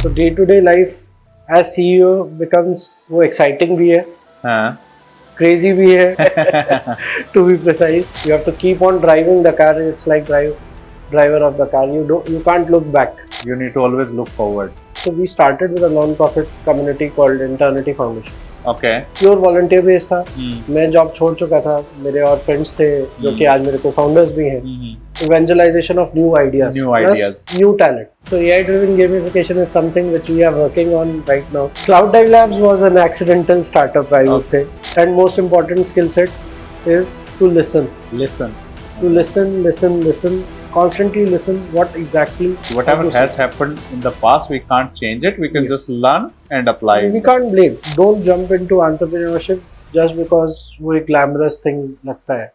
So day to day life as CEO becomes वो exciting भी है, हाँ. crazy भी है. To be precise, you have to keep on driving the car. It's like driver of the car. You can't look back. You need to always look forward. So we started with a non-profit community called Eternity Foundation. Okay. Pure volunteer base था. हम्म. मैं job छोड़ चुका था. मेरे और friends थे जो कि आज मेरे को फाउंडर्स भी हैं. Evangelization of new ideas New plus ideas. new talent. So AI driven gamification is something which we are working on right now. Cloud Dive Labs was an accidental startup, I would say, and most important skill set is to listen. Listen. To listen, constantly listen what exactly Whatever has happened in the past, we can't change it. We can Yes. just learn and apply We it. can't blame. Don't jump into entrepreneurship just because वो एक glamorous thing लगता है.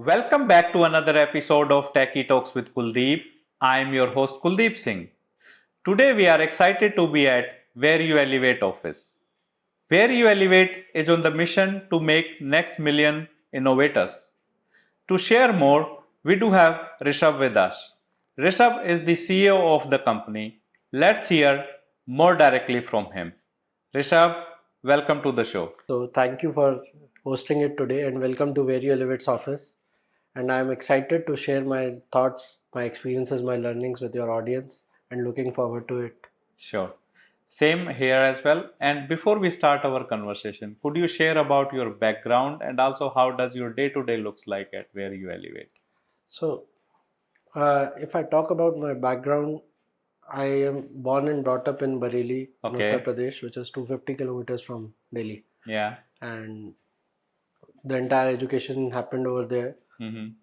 Welcome back to another episode of Techie Talks with Kuldeep. I am your host Kuldeep Singh. Today we are excited to be at Where You Elevate office. Where You Elevate is on the mission to make next million innovators. To share more, we do have Rishabh with us. Rishabh is the CEO of the company. Let's hear more directly from him. Rishabh, welcome to the show. So thank you for hosting it today and welcome to Very Elevate's office. And I'm excited to share my thoughts, my experiences, my learnings with your audience and looking forward to it. Sure. Same here as well. And before we start our conversation, could you share about your background and also how does your day-to-day looks like at Where You Elevate? So if I talk about my background, I am born and brought up in Bareilly, in Okay. Uttar Pradesh, which is 250 kilometers from Delhi. Yeah. And the entire education happened over there.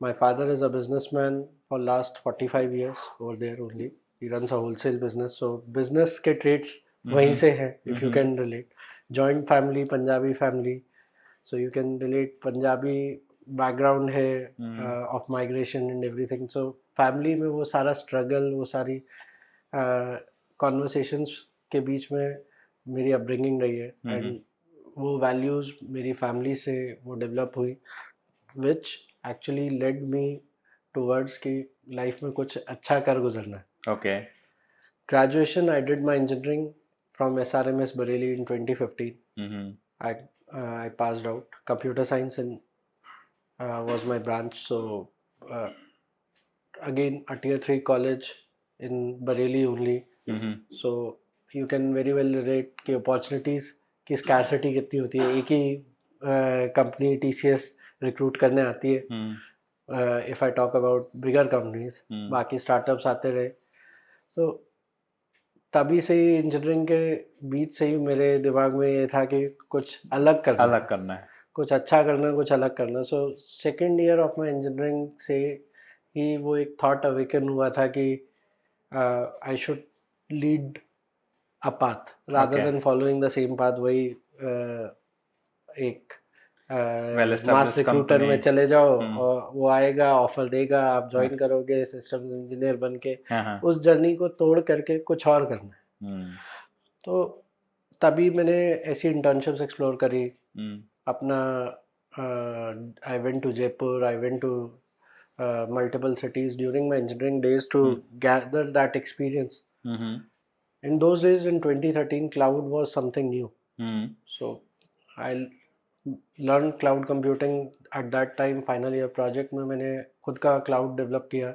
My father is a businessman for last 45 years over there only. He runs a wholesale business. So business के traits वहीं से हैं, if you can relate. Joint family, Punjabi family. So you can relate. Punjabi background है of migration and everything. So family में वो सारा struggle, वो सारी conversations के बीच में मेरी upbringing रही है. And वो values मेरी family से वो develop हुई, which actually led me towards कि life में कुछ अच्छा कर गुजरना है. Okay. Graduation, I did my engineering from SRMS Bareilly in 2015. I passed out. Computer science was my branch. So uh, again, a tier 3 college in Bareilly only. So you can very well relate कि opportunities की scarcity कितनी होती है. एक ही company TCS recruit करने आती है. If I talk about bigger companies, बाकी startups आते रहे. So तभी से ही इंजीनियरिंग के बीच से ही मेरे दिमाग में ये था कि कुछ अलग करना है, कुछ अच्छा करना, कुछ अलग करना. So second year of my engineering से ही वो एक थॉट अवेकन हुआ था कि I should lead a path rather than following the same path. वही एक मास रिक्रूटर में चले जाओ और वो आएगा, ऑफर देगा, आप ज्वाइन करोगे सिस्टम्स इंजीनियर बन के. उस जर्नी को तोड़ करके कुछ और करना है. तो तभी मैंने ऐसी इंटर्नशिप्स एक्सप्लोर करी. अपना I went to Jaipur, I went to multiple cities during my engineering days to gather that experience. In those days in 2013, cloud was something new. So I learned cloud computing at that time. Final year project में मैंने खुद का cloud develop किया.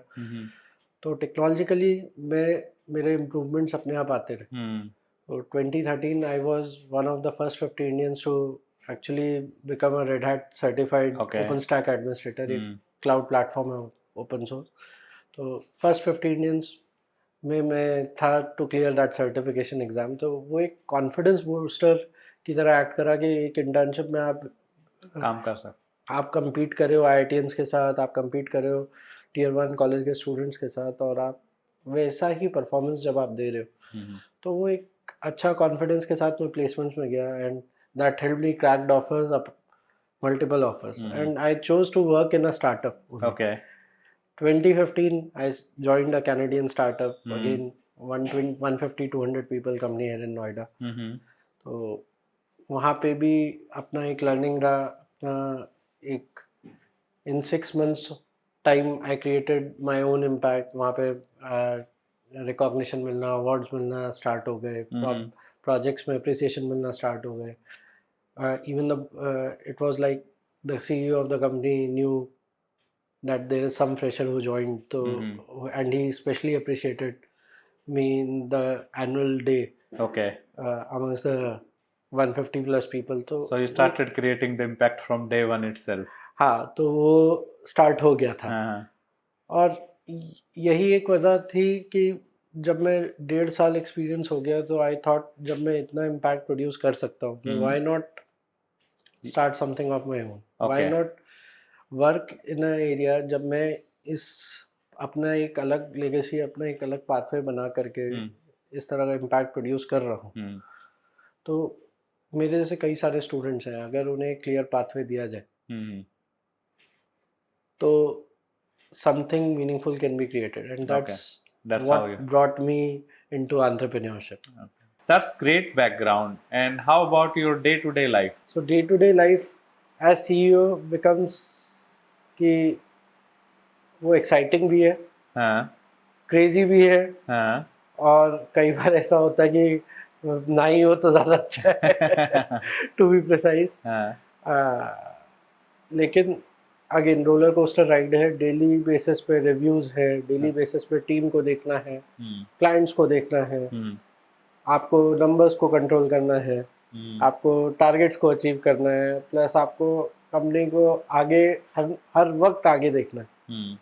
तो technologically मेरे improvements अपने आप आते रहे. So 2013 I was one of the first 50 Indians to actually become a Red Hat certified OpenStack administrator. एक cloud platform है open source. तो first 50 Indians में मैं था to clear that certification exam. तो वो एक confidence booster की तरह एक्ट करा कि एक इंटर्नशिप में आप काम कर सकते, आप compete कर रहे हो IITians के साथ, आप compete कर रहे हो tier 1 कॉलेज के स्टूडेंट्स के साथ, और आप वैसा ही परफॉर्मेंस जब आप दे रहे हो तो वो एक अच्छा कॉन्फिडेंस के साथ मैं प्लेसमेंट्स में गया. And that help me cracked offers, multiple offers, and I chose to work in a startup only. Okay. 2015 I joined a Canadian startup. Again 150 200 people company here in Noida. तो वहाँ पे भी अपना एक लर्निंग रहा. अपना एक in 6 months time I created my own impact. वहाँ पे रिकॉग्निशन मिलना, अवार्ड्स मिलना स्टार्ट हो गए, प्रोजेक्ट्स में अप्रिसिएशन मिलना स्टार्ट हो गए. Even it was like the CEO of the company knew that there is some fresher who joined, so and he especially appreciated me in the annual day Okay. amongst the 150 plus people. So you started creating the impact from day one itself. हाँ, तो वो start हो गया था. और यही एक वजह थी कि जब मैं 1.5 साल एक्सपीरियंस हो गया, तो आई थॉट जब मैं इतना इम्पैक्ट प्रोड्यूस कर सकता हूँ, तो why not start something of my own. Why not work in a area जब मैं इस अपना एक अलग लेगेसी, अपना एक अलग पाथवे बना करके इस तरह का इम्पैक्ट प्रोड्यूस कर रहा हूँ. तो मेरे जैसे कई सारे स्टूडेंट्स हैं, अगर उन्हें एक क्लियर पाथवे दिया जाए तो something meaningful can be created, and that's what brought me into entrepreneurship. Okay. That's great background. And how about your day-to-day life? So day-to-day life as CEO becomes कि वो exciting भी है, crazy भी है, और कई बार ऐसा होता है कि ना ही हो तो ज़्यादा अच्छा है to be precise. लेकिन अगेन रोलर कोस्टर राइड है. डेली बेसिस पे रिव्यूज है, डेली बेसिस पे टीम को देखना है, क्लाइंट्स को देखना है, आपको नंबर्स को कंट्रोल करना है, आपको टारगेट्स को अचीव करना है, प्लस आपको कंपनी को आगे हर वक्त आगे देखना है.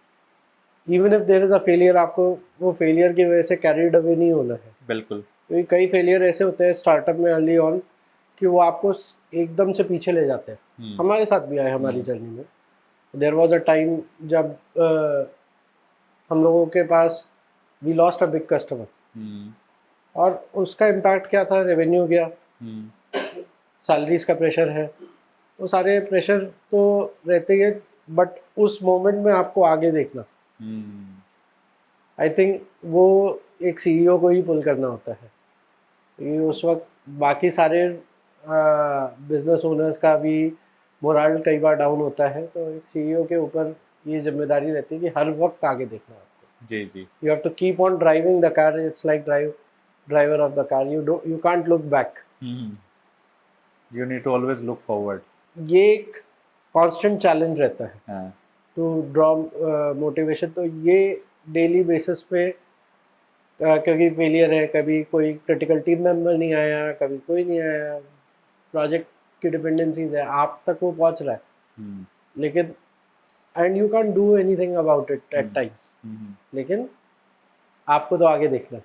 Even if there is a failure, आपको वो फेलियर की वजह से कैरीड अवे नहीं होना है. बिल्कुल. क्योंकि कई फेलियर ऐसे होते हैं स्टार्टअप में अर्ली ऑन कि वो आपको एकदम से पीछे ले जाते हैं. हमारे साथ भी आए हमारी जर्नी में. There was a time जब हम लोगों के पास we lost a big customer, और उसका इम्पैक्ट क्या था? रेवेन्यू गया, सैलरीज का प्रेशर है, वो सारे प्रेशर तो रहते ही है, बट उस मोमेंट में आपको आगे देखना, आई थिंक वो एक सीईओ को ही पुल करना होता है. क्योंकि उस वक्त बाकी सारे बिजनेस ओनर्स का भी मोरल कई बार डाउन होता है, तो एक सीईओ के ऊपर ये जिम्मेदारी रहती है कि हर वक्त आगे देखना है आपको. जी जी. You have to keep on driving the car. It's like driver of the car. You can't look back. You need to always look forward. ये एक कांस्टेंट चैलेंज रहता है टू ड्रॉ मोटिवेशन. तो ये डेली बेसिस पे क्योंकि failure है, कभी कोई क्रिटिकल टीम मेंबर नहीं आया, कभी कोई नहीं आया, प्रोजेक्ट की डिपेंडेंसीज है, आप तक वो पहुंच रहा है, लेकिन and you can do anything about it at times, लेकिन आपको तो आगे देखना है.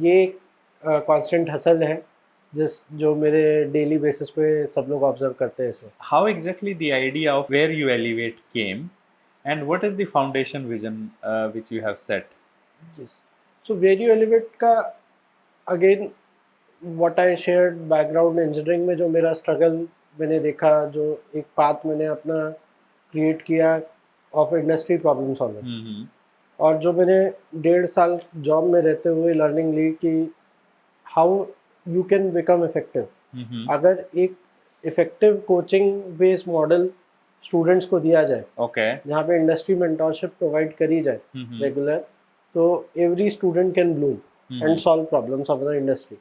ये कांस्टेंट हसल है जो मेरे डेली बेसिस पे सब लोग ऑब्जर्व करते हैं इसे. How exactly the idea of where you Elevate came and what is the foundation vision which you have set? Yes. So where you Elevate का again what I shared background engineering में जो मेरा struggle मैंने देखा, जो एक path मैंने अपना क्रिएट किया ऑफ इंडस्ट्री प्रॉब्लम सॉल्विंग, और जो मैंने 1.5 साल जॉब में रहते हुए लर्निंग ली कि how you can become effective. अगर एक effective coaching based model students को दिया जाए, जहाँ पे इंडस्ट्री मेंटरशिप प्रोवाइड करी जाए रेगुलर, तो every student can bloom and solve problems of the industry.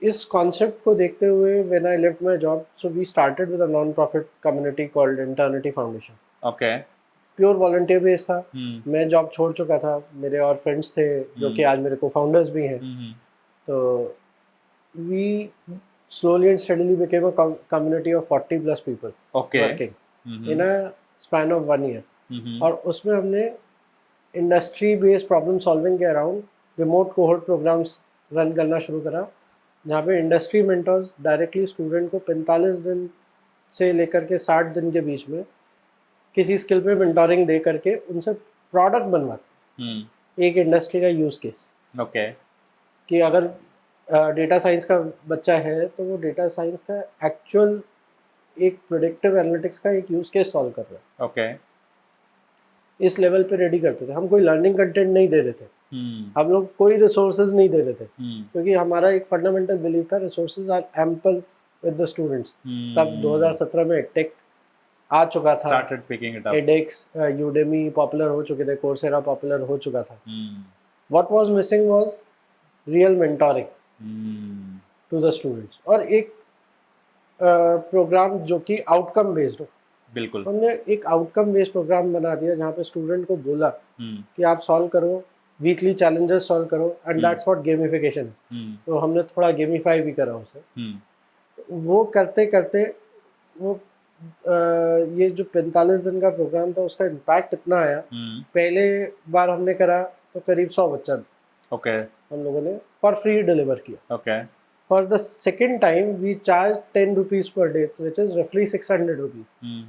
इस कॉन्सेप्ट को देखते हुए when I left my job, so we started with a non profit community called Internity foundation. Okay. Pure volunteer base था. मैं job छोड़ चुका था, मेरे और फ्रेंड्स थे जो कि आज मेरे को फाउंडर्स भी हैं. तो we slowly and steadily became a community of 40 plus people working in a span of 1 year. और उसमें हमने इंडस्ट्री बेस्ड प्रॉब्लम सॉल्विंग के around remote cohort programs run करना शुरू करा, जहाँ पे इंडस्ट्री मेंटर्स डायरेक्टली स्टूडेंट को 45 दिन से लेकर के 60 दिन के बीच में किसी स्किल पे मेंटोरिंग दे करके उनसे प्रोडक्ट बनवाते. एक इंडस्ट्री का यूज केस, कि अगर डेटा साइंस का बच्चा है तो वो डेटा साइंस का एक्चुअल एक प्रेडिक्टिव एनालिटिक्स का एक यूज केस सॉल्व कर रहा है. इस लेवल पे रेडी करते थे. हम कोई लर्निंग कंटेंट नहीं दे रहे थे, हम लोग कोई रिसोर्सेज नहीं दे रहे थे, क्योंकि हमारा एक फंडामेंटल बिलीफ था resources are ample with the students. तब 2017 में टेक आ चुका था, started picking it up. edX, Udemy popular हो चुके थे, Coursera पॉपुलर हो चुका था. Hmm. What was missing was real mentoring Hmm. to the students. और एक प्रोग्राम जो कि आउटकम बेस्ड हो. बिल्कुल. हमने एक आउटकम बेस्ड प्रोग्राम बना दिया जहाँ पे स्टूडेंट को बोला Hmm. कि आप सॉल्व करो, वीकली चैलेंजेस सॉल्व करो, एंड दैट्स व्हाट गेमिफिकेशन है. Hmm. तो हमने थोड़ा गेमिफाई भी करा उसे. Hmm. वो करते करते वो ये जो 45 दिन का प्रोग्राम था उसका इम्पैक्ट इतना आया. Hmm. पहले बार हमने करा तो करीब 100 बच्चा Okay. हम लोगों ने फॉर फ्री डिलीवर किया. Okay. For the second time we charge 10 rupees per day, which is रफली 600 rupees Hmm.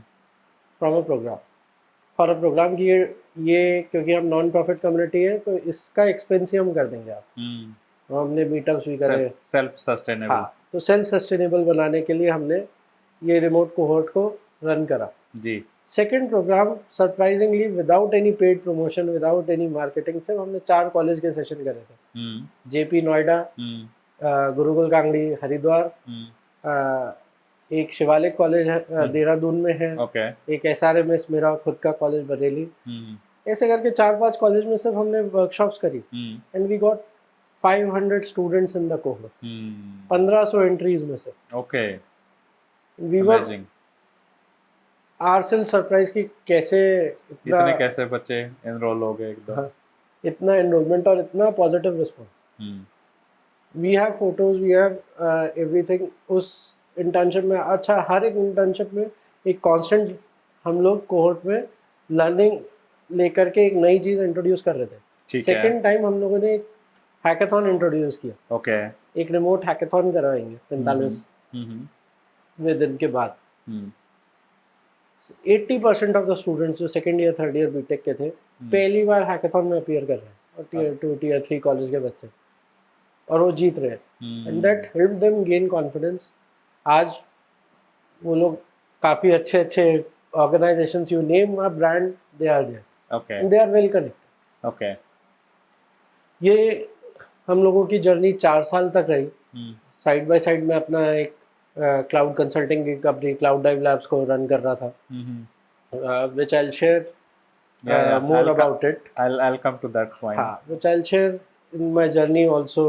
From a program. For a program की ये क्योंकि हम नॉन प्रॉफिट कम्युनिटी है तो इसका एक्सपेंस ही हम कर देंगे आप. Hmm. तो हमने मीटअप्स भी करे. Self sustainable. हाँ, तो सेल्फ सस्टेनेबल बनाने के लिए हमने ये रिमोट कोहोर्ट को रन करा. जी. Second program surprisingly without any paid promotion, without any marketing, सिर्फ हमने 4 कॉलेज के सेशन करे थे. Hmm. JP Noida, Hmm. Gurukul Kangri Haridwar, Hmm. एक शिवालिक कॉलेज देहरादून में है, Okay. एक SRMS मेरा खुद का कॉलेज बरेली. Hmm. ऐसे करके 4-5 कॉलेज में सिर्फ हमने वर्कशॉप्स करी. Hmm. And we got 500 students in the cohort. Hmm. 1500 entries में से. Okay. We were Amazing. ourselves surprise कि कैसे इतने इतना कैसे बच्चे एनरोल हो गए एकदम. हाँ, इतना एनरोलमेंट और इतना positive response. Hmm. We have photos, we have everything. उस इंटर्नशिप में, अच्छा, हर एक इंटर्नशिप में एक कांस्टेंट हम लोग कोहोर्ट में लर्निंग लेकर के एक नई चीज़ इंट्रोड्यूस कर रहे थे. ठीक है. सेकेंड टाइम हम लोगों ने एक हैकाथॉन इंट्रोड्यूस किया. Okay. एक रिमोट हैकाथॉन करवाएंगे 45 Hmm. दिन के बाद. Hmm. 80% ऑफ द स्टूडेंट्स जो second year third year BTech के थे पहली बार हैकाथॉन में अपीयर कर रहे हैं. और टीयर 2 टीयर 3 कॉलेज के बच्चे, और वो जीत रहे हैं. And that help them gain confidence. आज वो लोग काफ़ी अच्छे अच्छे organisations, you name a brand, they are there Okay. And they are well connected. Okay. ये हम लोगों की जर्नी 4 साल तक रही. Hmm. साइड बाय साइड में अपना एक क्लाउड कंसल्टिंग की कंपनी क्लाउड डाइव लैब्स को रन कर रहा था, Hmm. which I'll share Yeah. more I'll about it. I'll come to that point. हाँ, which I'll share in my journey also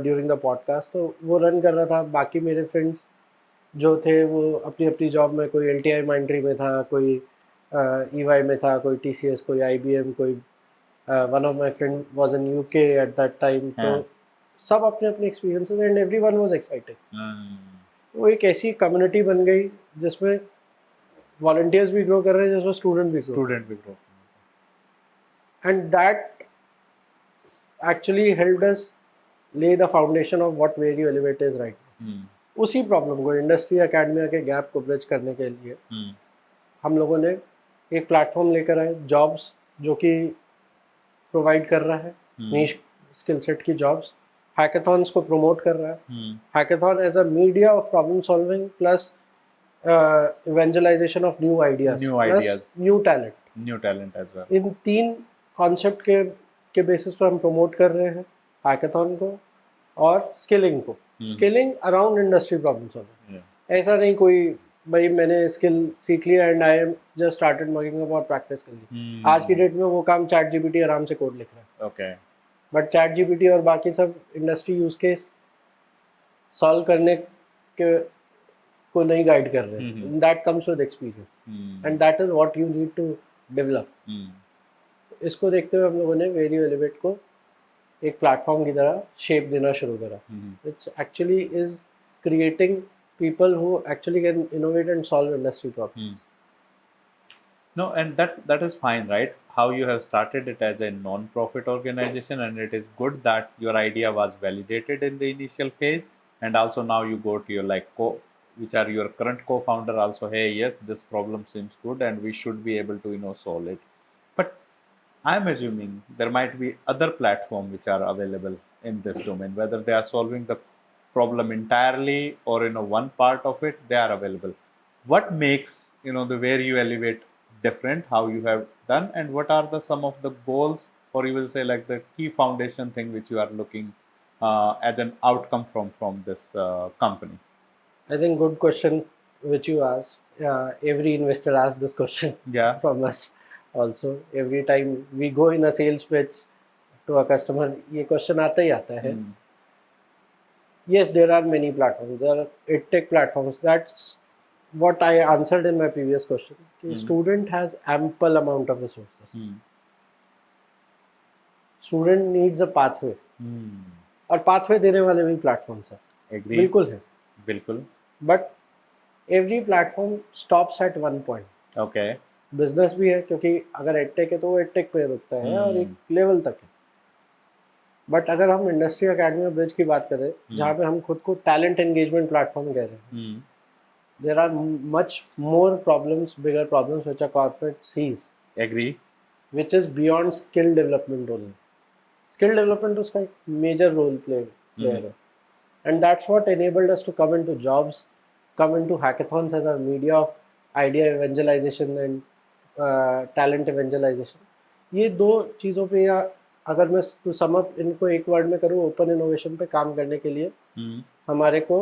during the podcast. तो वो run कर रहा था. बाकी मेरे फ्रेंड्स जो थे वो अपनी अपनी जॉब में, कोई LTI माइंड्री में था, कोई EY में था, कोई TCS, कोई IBM, कोई one of my friend was in UK at that time. तो हाँ. सब अपने अपने experiences and everyone was excited. Hmm. वो एक ऐसी कम्युनिटी बन गई जिसमें वॉलंटियर्स भी ग्रो कर रहे हैं, जिसमें स्टूडेंट भी ग्रो. Student भी grow. And that actually helped us lay the foundation of what Value Elevate is right now. Hmm. उसी प्रॉब्लम को, इंडस्ट्री एकेडमिया के गैप को ब्रिज करने के लिए Hmm. हम लोगों ने एक प्लेटफॉर्म लेकर आए, जॉब्स जो कि प्रोवाइड कर रहा है Hmm. नीश स्किल सेट की जॉब्स. हैकाथॉन्स को प्रमोट कर रहा है. Hmm. Hackathon as a media of problem solving plus evangelization of new ideas, New ideas. New talent. New talent as well. इन 3 कॉन्सेप्ट के बेसिस पर हम प्रमोट कर रहे हैं हैकाथॉन को और स्किलिंग को. Skilling around industry problem solving. Yeah. ऐसा नहीं कोई भाई मैंने स्किल सीख लिया and I am just started working up और प्रैक्टिस कर ली. Hmm. आज की डेट में वो काम चैट जीपीटी आराम से कोड लिख रहा है. Okay. बट चैट जीपीटी और बाकी सब इंडस्ट्री यूज केस सॉल्व करने के को नहीं गाइड कर रहे हैं. That comes with experience Hmm. And that is what you need to develop. Hmm. इसको देखते हुए हम लोगों ने वेरियो एलिवेट को एक प्लेटफॉर्म की तरह शेप देना शुरू करा, Hmm. which actually is creating people who actually can innovate and solve industry problems. No, and that is fine, right? How you have started it as a non-profit organization, and it is good that your idea was validated in the initial phase, and also now you go to your which are your current co-founder also. Hey, yes, this problem seems good, and we should be able to solve it. But I'm assuming there might be other platforms which are available in this domain, whether they are solving the problem entirely or one part of it, they are available. What makes the Where You Elevate different, how you have done, and what are some of the goals, or you will say like the key foundation thing which you are looking as an outcome from this company? I think good question which you asked every investor asks this question Yeah. from us also. Every time we go in a sales pitch to a customer, ये question आता ही आता है. Hmm. Yes, there are many platforms. There are edtech platforms. That's what I answered in my previous question. कि student has ample amount of resources. Hmm. Student needs a pathway. Hmm. और pathway देने वाले भी platforms हैं. Agree. बिल्कुल है. बिल्कुल. But every platform stops at one point. Okay. Business भी है, क्योंकि अगर एडटेक है तो वो एडटेक पे रुकता है और एक लेवल तक है. बट अगर हम इंडस्ट्री अकेडमी और ब्रिज की बात करें, जहाँ पे हम खुद को टैलेंट एंगेजमेंट प्लेटफॉर्म कह रहे हैं, there are much more problems, bigger problems which a corporate sees. Agree. Which is beyond skill development only. Skill development उसका एक मेजर रोल प्लेयर है. And that's what enabled us to come into jobs, come into hackathons as a media of idea evangelization and talent evangelization. ये दो चीज़ों पे, या अगर मैं टू सम अप इनको एक वर्ड में करूँ, ओपन इनोवेशन पे काम करने के लिए हमारे को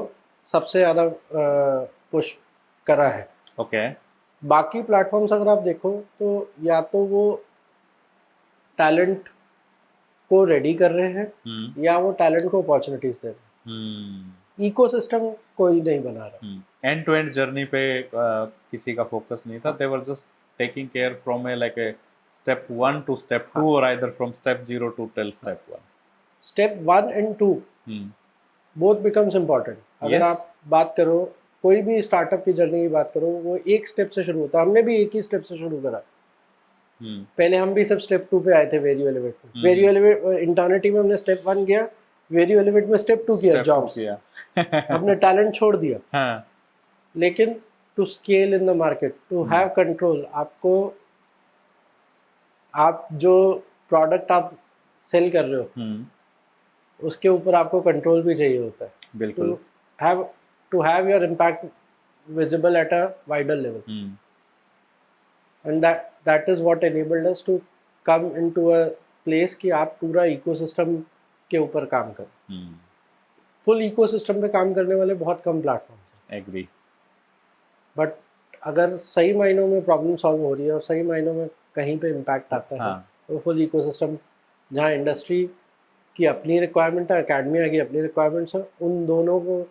सबसे ज़्यादा पुश करा है. Okay. बाकी प्लेटफॉर्म्स अगर आप देखो तो या तो वो टैलेंट को रेडी कर रहे हैं या वो टैलेंट को अपॉर्चुनिटीज दे रहे हैं. इकोसिस्टम कोई नहीं बना रहा. एंड टू एंड जर्नी पे किसी का फोकस नहीं था. They were just taking care from a like a step 1 to step 2 or either from step 0 to till step 1. Step 1 and 2 both becomes important. अगर आप बात करो, कोई भी स्टार्टअप की जर्नी की बात करो, वो एक स्टेप से शुरू होता है. हमने भी एक ही स्टेप से शुरू करा. पहले हम भी सिर्फ स्टेप 2 पे आए थे वेरियो एलिवेट में. वेरियो एलिवेट इंटर्निटी में हमने स्टेप 1 किया, वेरियो एलिवेट में स्टेप 2 किया, जॉब्स हमने टैलेंट छोड़ दिया. लेकिन to scale in the market, to have control, आपको आप जो प्रोडक्ट आप सेल कर रहे हो उसके ऊपर आपको कंट्रोल भी चाहिए होता है. बिल्कुल. to have your impact visible at a wider level. And that is what enabled us to come into a place कि आप पूरा इकोसिस्टम के ऊपर काम करो. फुल इकोसिस्टम पे काम करने वाले बहुत कम प्लेटफॉर्म हैं. एग्री. बट अगर सही मायनों में प्रॉब्लम सॉल्व हो रही है और सही मायनों में कहीं पे इम्पैक्ट आता है, तो फुल इकोसिस्टम जहाँ इंडस्ट्री की अपनी रिक्वायरमेंट है, एकेडमिया की अपनी रिक्वायरमेंट्स है, उन दोनों को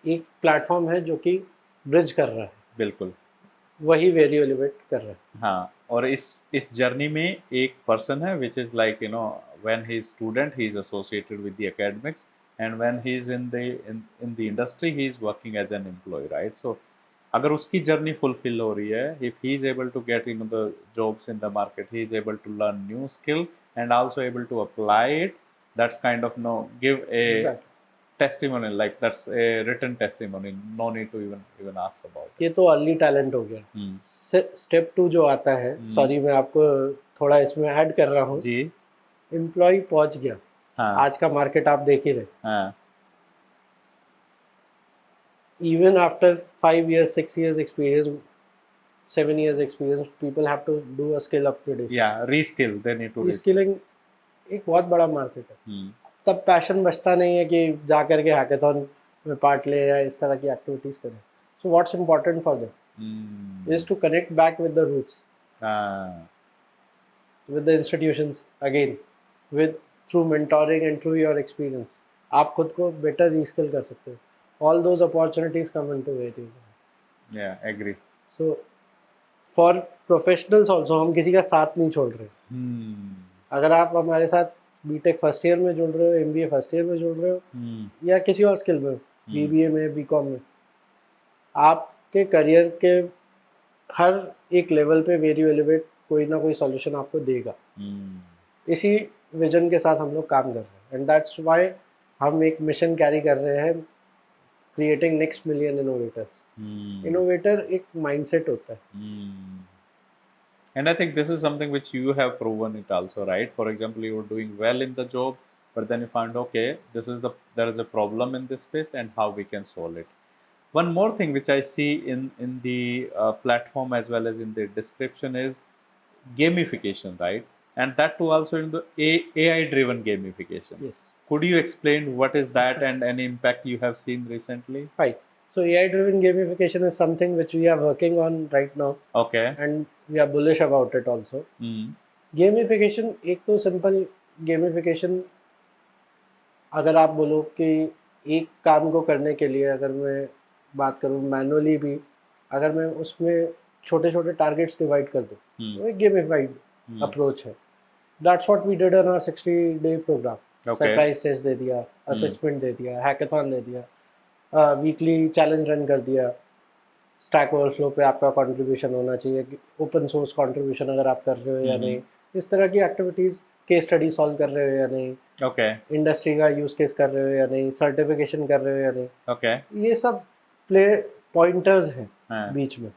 एक प्लेटफॉर्म है जो कि ब्रिज कर रहा है. बिल्कुल. वही वेरियो एलिवेट कर रहा है. हाँ. और इस जर्नी में एक पर्सन है which is like you know when he is student he is associated with the academics and when he is in the industry he is working as an employ, right? So अगर उसकी journey fulfil हो रही है, if he is able to get in the jobs in the market, he is able to learn new skill and also able to apply it, that's kind of know give a testimony, like that's a written testimony, no need to even ask about it. ये तो early talent हो गया. Step 2 जो आता है, sorry मैं आपको थोड़ा इसमें ऐड कर रहा हूँ जी. एम्प्लॉय पहुंच गया. आज का मार्केट आप देख ही रहे. Even after 5 years, 6 years experience, 7 years experience, people have to do a skill upgradation. Yeah, reskill. They need to reskilling. एक बहुत बड़ा मार्केट है. तब पैशन बचता नहीं है कि जा करके हैकेथॉन में पार्ट ले या इस तरह की एक्टिविटीज करें. So what's important for them is to connect back with the roots, with the institutions again, through mentoring and through your experience. आप खुद को better reskill कर सकते हो. All those opportunities come into it. Yeah, agree. So for professionals also हम किसी का साथ नहीं छोड़ रहे. अगर आप हमारे साथ बीटेक फर्स्ट ईयर में जुड़ रहे हो, एमबीए फर्स्ट ईयर में जुड़ रहे हो, या किसी और स्किल में, बीबीए में, बीकॉम में, आपके करियर के हर एक लेवल पे वेरियो एलिवेट कोई ना कोई सॉल्यूशन आपको देगा. इसी विजन के साथ हम लोग काम कर रहे हैं. एंड दैट्स व्हाई हम एक मिशन कैरी कर रहे हैं, creating next million innovators. Innovator एक माइंडसेट होता है. And I think this is something which you have proven it also, right? For example, you were doing well in the job, but then you found, okay, there is a problem in this space and how we can solve it. One more thing which I see in the platform as well as in the description is gamification, right? And that too also in the AI-driven gamification. Yes. Could you explain what is that and any impact you have seen recently? Right. So AI-driven gamification is something which we are working on right now, Okay. and we are bullish about it also. Hmm. Gamification, एक तो simple gamification, अगर आप बोलो कि एक काम को करने के लिए अगर मैं बात करूँ मैनुअली भी, अगर मैं उसमें छोटे छोटे टारगेट्स डिवाइड कर दूँ, Hmm. वो एक गेमिफाइड Hmm. अप्रोच है. That's what we did on our 60-day program. Okay. Surprise test दे दिया, असेसमेंट दे दिया, हैकाथॉन दे दिया, वीकली चैलेंज रन कर दिया. स्टैक ओवरफ्लो पे आपका कंट्रीब्यूशन होना चाहिए, ओपन सोर्स कंट्रीब्यूशन अगर आप कर रहे हो या नहीं, इस तरह की एक्टिविटीज़, केस स्टडी सॉल्व कर रहे हो या नहीं, Okay. इंडस्ट्री का यूज केस कर रहे हो या नहीं, सर्टिफिकेशन कर रहे हो या नहीं, Okay. ये सब प्ले पॉइंटर्स हैं हाँ. बीच में,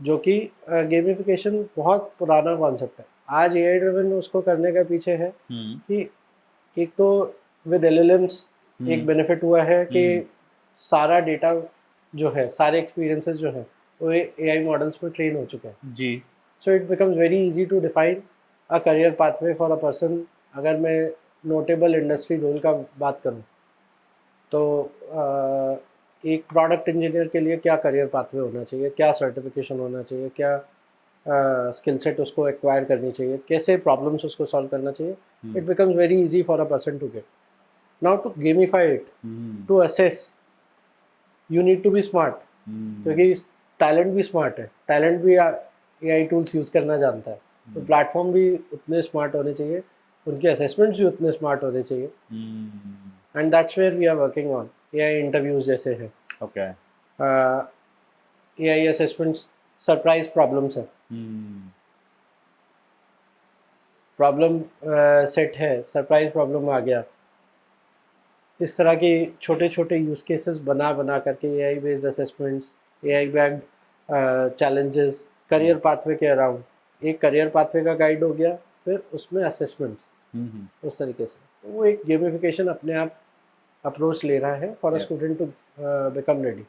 जो कि गेमिफिकेशन बहुत पुराना कॉन्सेप्ट है. आज एआई ड्रिवन उसको करने का पीछे है Hmm. कि एक तो विद एलएलएम्स एक बेनिफिट हुआ है कि सारा डेटा जो है, सारे एक्सपीरियंसेस जो है, वो एआई मॉडल्स में ट्रेन हो चुके हैं. जी. So it becomes very easy to define a career pathway for a person. अगर मैं नोटेबल इंडस्ट्री रोल का बात करूं, तो एक प्रोडक्ट इंजीनियर के लिए क्या करियर पाथवे होना चाहिए, क्या सर्टिफिकेशन होना चाहिए, क्या स्किल सेट उसको एक्वायर करनी चाहिए, कैसे प्रॉब्लम्स उसको सॉल्व करना चाहिए. It becomes very easy for a person to get. Now to gamify it, to assess, you need to be smart, क्योंकि टैलेंट भी स्मार्ट है, टैलेंट भी एआई टूल्स यूज़ करना जानता है. तो प्लेटफॉर्म भी उतने स्मार्ट होने चाहिए, उनके असेसमेंट्स भी उतने स्मार्ट होने चाहिए. And that's where we are working on. AI interviews जैसे है, Okay. AI assessments surprise problems है. प्रॉब्लम सेट है, सरप्राइज प्रॉब्लम आ गया, इस तरह के छोटे छोटे यूज केसेस बना बना करके AI based assessments, AI backed challenges, career pathway के अराउंड. एक करियर पाथवे का गाइड हो गया, फिर उसमें असेसमेंट्स, उस तरीके से. तो वो एक गेमिफिकेशन अपने आप अप्रोच ले रहा है for a Yeah. Student to become ready.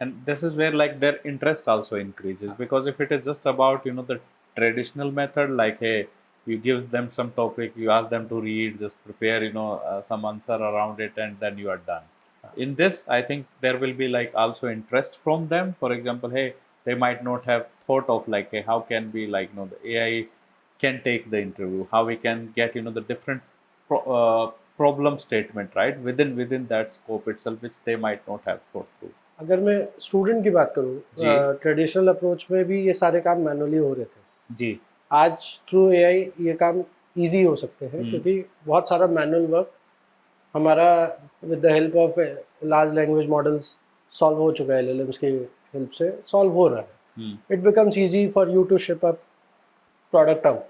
And this is where like their interest also increases, because if it is just about the traditional method, like hey, you give them some topic, you ask them to read, just prepare some answer around it, and then you are done. In this, I think there will be like also interest from them. For example, hey, they might not have thought of like, hey, how can we like the AI can take the interview, how we can get the different problem statement right within that scope itself, which they might not have thought through. अगर मैं student की बात करूँ, traditional approach में भी ये सारे काम मैनुअली हो रहे थे. जी. आज थ्रू एआई ये काम इजी हो सकते हैं, क्योंकि बहुत सारा मैनुअल वर्क हमारा with the help of large language models solve हो चुका है. एलएलएम्स की हेल्प से सॉल्व हो रहा है. It becomes easy for you to ship up product out.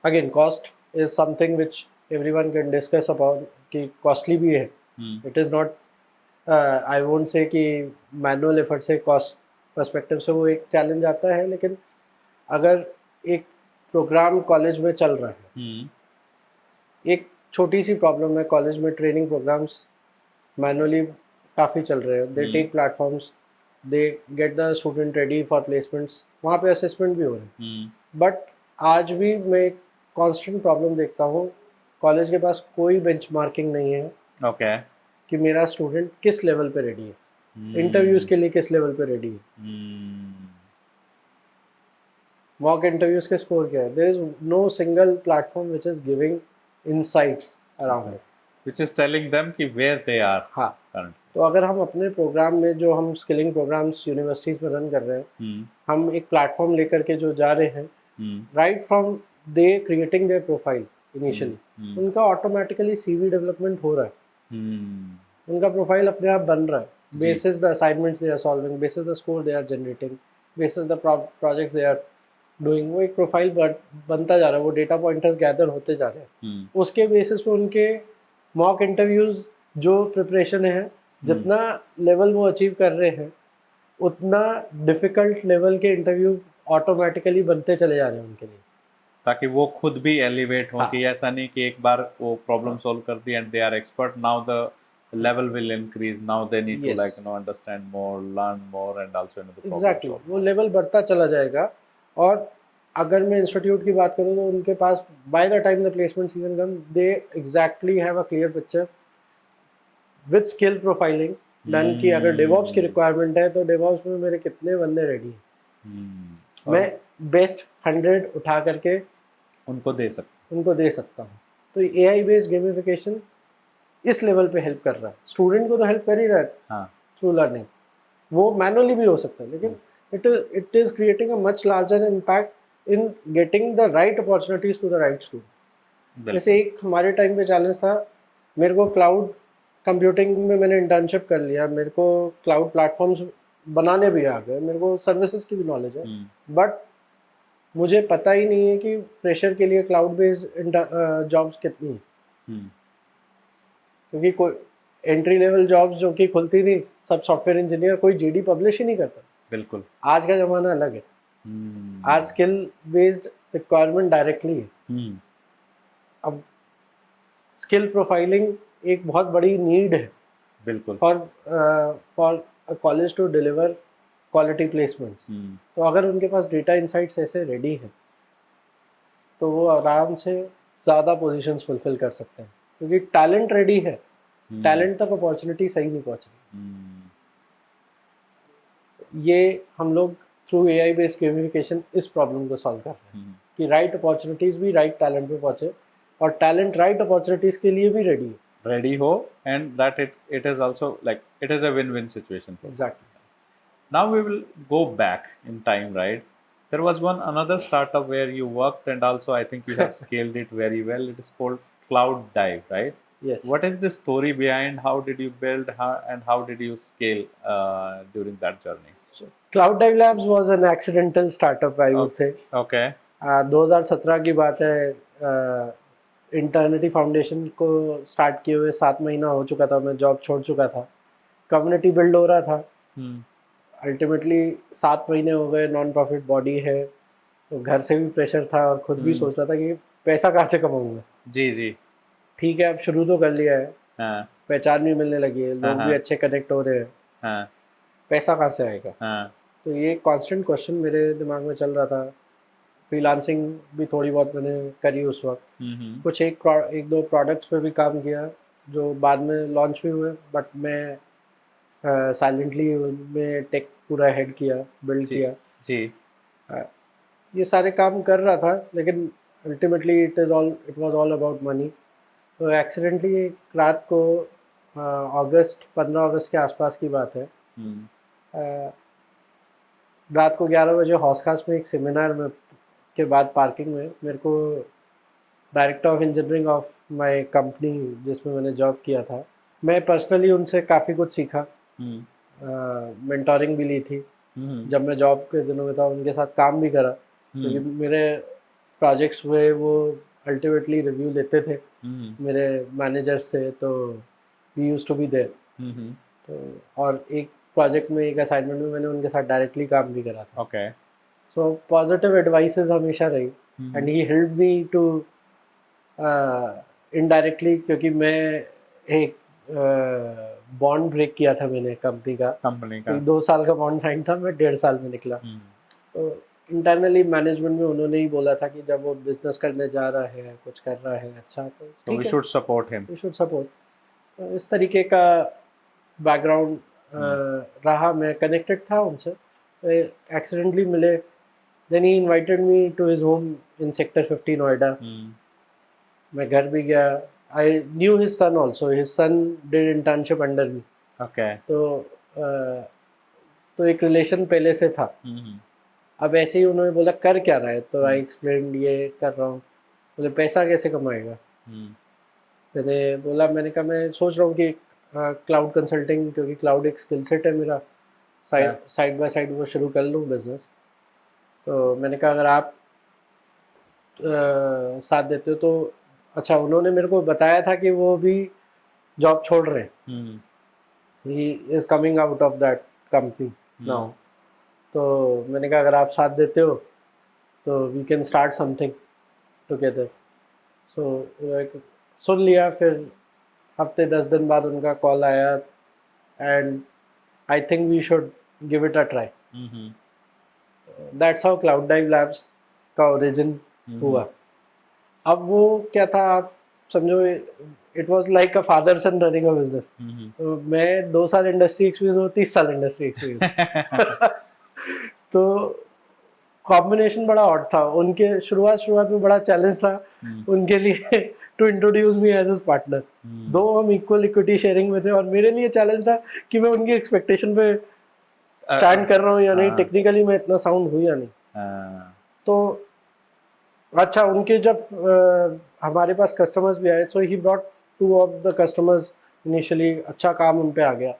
Again cost is something which everyone can discuss about, कि कॉस्टली भी है. It is not, I won't say कि मैनुअल एफर्ट से कॉस्ट पर्सपेक्टिव से वो एक चैलेंज आता है. लेकिन अगर एक प्रोग्राम कॉलेज में चल रहा है, एक छोटी सी प्रॉब्लम है, कॉलेज में ट्रेनिंग प्रोग्राम्स मैनुअली काफ़ी चल रहे हैं. They take platforms, they get the student ready for placements, वहाँ पे असेसमेंट भी हो रहे हैं. बट आज भी मैं एक कॉन्स्टेंट प्रॉब्लम देखता हूँ, कॉलेज के पास कोई बेंचमार्किंग नहीं है. Okay. कि मेरा स्टूडेंट किस लेवल पे रेडी है, इंटरव्यूज़ के लिए किस लेवल पे रेडी है, मॉक इंटरव्यूज़ के स्कोर क्या है. There is no single platform which is giving insights around it, which is telling them कि where they are. हाँ. currently. तो अगर हम अपने प्रोग्राम में, जो हम स्किलिंग प्रोग्राम्स यूनिवर्सिटीज़ में रन कर रहे हैं, हम एक प्लेटफॉर्म लेकर के जो जा रहे हैं, right from they creating there profile initially, उनका ऑटोमेटिकली सीवी डेवलपमेंट हो रहा है. उनका प्रोफाइल अपने आप बन रहा है, basis the assignments they are solving, basis the score they are generating, basis the projects they are doing. वो एक प्रोफाइल बनता जा रहा है, वो डेटा पॉइंटर्स गैदर होते जा रहे हैं. उसके बेसिस पे उनके मॉक इंटरव्यूज़ जो प्रिपरेशन है, जितना लेवल वो अचीव कर रहे हैं, उतना डिफ़िकल्ट लेवल के इंटरव्यू ऑटोमेटिकली बनते चले जा रहे हैं उनके लिए, ताकि वो खुद भी एलिवेट हो. कि ऐसा नहीं कि एक बार वो प्रॉब्लम सॉल्व कर दी and they are expert, now the level will increase, now they need to like understand more, learn more, and also the problem exactly solve. वो लेवल बढ़ता चला जाएगा. और अगर मैं इंस्टीट्यूट की बात करूँ, तो उनके पास by the time the placement season come, they exactly have a clear picture with skill profiling, done कि अगर डेवॉप्स की रिक्वायरमेंट है तो डेवॉप्स में मेरे कितने बंदे रेडी हैं, मैं बेस्ट 100 उठा करके उनको दे सकता हूँ। तो AI बेस्ड गेमिफिकेशन इस लेवल पे हेल्प कर रहा है। स्टूडेंट को तो हेल्प कर ही रहा है थ्रू लर्निंग, वो मैनुअली भी हो सकता है, लेकिन it is creating a much larger impact in getting the right opportunities to the right student. जैसे एक हमारे टाइम पे चैलेंज था, मेरे को क्लाउड कंप्यूटिंग में मैंने इंटर्नशिप कर लिया, मेरे को क्लाउड प्लेटफॉर्म्स बनाने भी आ गए, मेरे को सर्विसेज की भी नॉलेज है, बट मुझे पता ही नहीं है कि फ्रेशर के लिए क्लाउड बेस्ड जॉब्स कितनी है, क्योंकि कोई एंट्री लेवल जॉब्स जो कि खुलती थी, सब सॉफ्टवेयर इंजीनियर, कोई जीडी पब्लिश ही नहीं करता। बिल्कुल, आज का जमाना अलग है, आज स्किल बेस्ड रिक्वायरमेंट डायरेक्टली है। अब स्किल प्रोफाइलिंग एक बहुत बड़ी नीड है, बिल्कुल, for a college to deliver quality placements. तो अगर उनके पास डेटा इंसाइट्स ऐसे रेडी है तो वो आराम से ज़्यादा पोजीशंस फुलफिल कर सकते हैं, क्योंकि टैलेंट रेडी है, टैलेंट तक अपॉर्चुनिटी सही नहीं पहुंच रही। ये हम लोग थ्रू AI बेस्ड गेमिफिकेशन इस प्रॉब्लम को सॉल्व कर रहे हैं कि राइट अपॉर्चुनिटीज भी राइट टैलेंट पे पहुंचे, और टैलेंट राइट अपॉर्चुनिटीज के लिए भी रेडी हो, and that it is also like it is a win-win situation. Exactly. Now we will go back in time, right? There was another startup where you worked, and also I think you have scaled it very well. It is called Cloud Dive, right? Yes. What is the story behind? How did you build, and how did you scale during that journey? So Cloud Dive Labs was an accidental startup, I would say. Okay. 2017 की बात है, इंटर्निटी foundation को start किए हुए 7 महीना हो चुका था, मैं जॉब छोड़ चुका था, कम्युनिटी बिल्ड हो रहा था। अल्टीमेटली 7 महीने हो गए, नॉन प्रॉफिट बॉडी है, तो घर से भी प्रेशर था और खुद भी सोच रहा था कि पैसा कहाँ से कमाऊंगा। जी ठीक है, अब शुरू तो कर लिया है, पहचान भी मिलने लगी है, लोग भी अच्छे कनेक्ट हो रहे हैं, पैसा कहाँ से आएगा। तो ये कांस्टेंट क्वेश्चन मेरे दिमाग में चल रहा था। फ्रीलांसिंग भी थोड़ी बहुत मैंने करी उस वक्त, कुछ एक दो प्रोडक्ट्स पे भी काम किया जो बाद में लॉन्च भी हुए, बट मैं साइलेंटली में टेक पूरा हेड किया, बिल्ड किया जी। ये सारे काम कर रहा था, लेकिन ultimately it was all about money. तो एक्सीडेंटली एक रात को 15 अगस्त के आसपास की बात है, रात को 11 बजे हौसखास में एक सेमिनार में के बाद पार्किंग में मेरे को director of engineering of my company जिसमें मैंने जॉब किया था, मैं पर्सनली उनसे काफ़ी कुछ सीखा, मेंटोरिंग भी ली थी। जब मैं जॉब के दिनों में था उनके साथ काम भी करा, क्योंकि मेरे प्रोजेक्ट्स हुए वो अल्टीमेटली रिव्यू लेते थे मेरे मैनेजर्स से, तो we used to be there. तो और एक प्रोजेक्ट में, एक असाइनमेंट में मैंने उनके साथ डायरेक्टली काम भी करा था। ओके। सो पॉजिटिव एडवाइसेस हमेशा रही, and he help me to indirectly, क्योंकि मैं एक बॉन्ड ब्रेक किया था मैंने कंपनी का 2 साल का बॉन्ड साइन था, मैं 1.5 साल में निकला। तो इंटरनली मैनेजमेंट में उन्होंने ही बोला था कि जब वो बिजनेस करने जा रहा है, कुछ कर रहा है अच्छा, तो we should support him, we should support. तो इस तरीके का बैकग्राउंड रहा, मैं कनेक्टेड था उनसे, एक्सीडेंटली मिले। Then he invited me to his home in sector 50 Noida. मैं घर भी गया, I knew his son also, his son did internship under me. Okay. तो एक रिलेशन पहले से था। अब ऐसे ही उन्होंने बोला कर क्या रहा है, तो आई एक्सप्लेन ये कर रहा हूँ। बोले पैसा कैसे कमाएगा। मैंने बोला, मैंने कहा मैं सोच रहा हूँ कि क्लाउड कंसल्टिंग, क्योंकि क्लाउड एक स्किल सेट है मेरा, साइड बाय साइड वो शुरू कर लूँ बिजनेस। तो मैंने कहा अगर आप साथ देते हो तो अच्छा। उन्होंने मेरे को बताया था कि वो भी जॉब छोड़ रहे हैं, he is coming out of that company now. तो मैंने कहा अगर आप साथ देते हो तो we can start something together. So सुन लिया। फिर हफ्ते 10 दिन बाद उनका कॉल आया, and I think we should give it a try. That's how Cloud Dive Labs का ओरिजिन हुआ। अब वो क्या था, आप समझो it was like a father son running a business. तो मैं 2 साल इंडस्ट्री एक्सपीरियंस और 30 साल इंडस्ट्री एक्सपीरियंस। तो कॉम्बिनेशन बड़ा ऑड था। उनके शुरुआत में बड़ा चैलेंज था उनके लिए to introduce me as his partner. दो हम इक्वल इक्विटी शेयरिंग में थे और मेरे लिए चैलेंज था कि मैं उनकी एक्सपेक्टेशन पे स्टैंड कर रहा हूँ या नहीं, टेक्निकली मैं इतना साउंड हूँ या नहीं। तो अच्छा, उनके जब हमारे पास कस्टमर्स भी आए, so he brought 2 of the customers initially, अच्छा काम उन पे आ गया।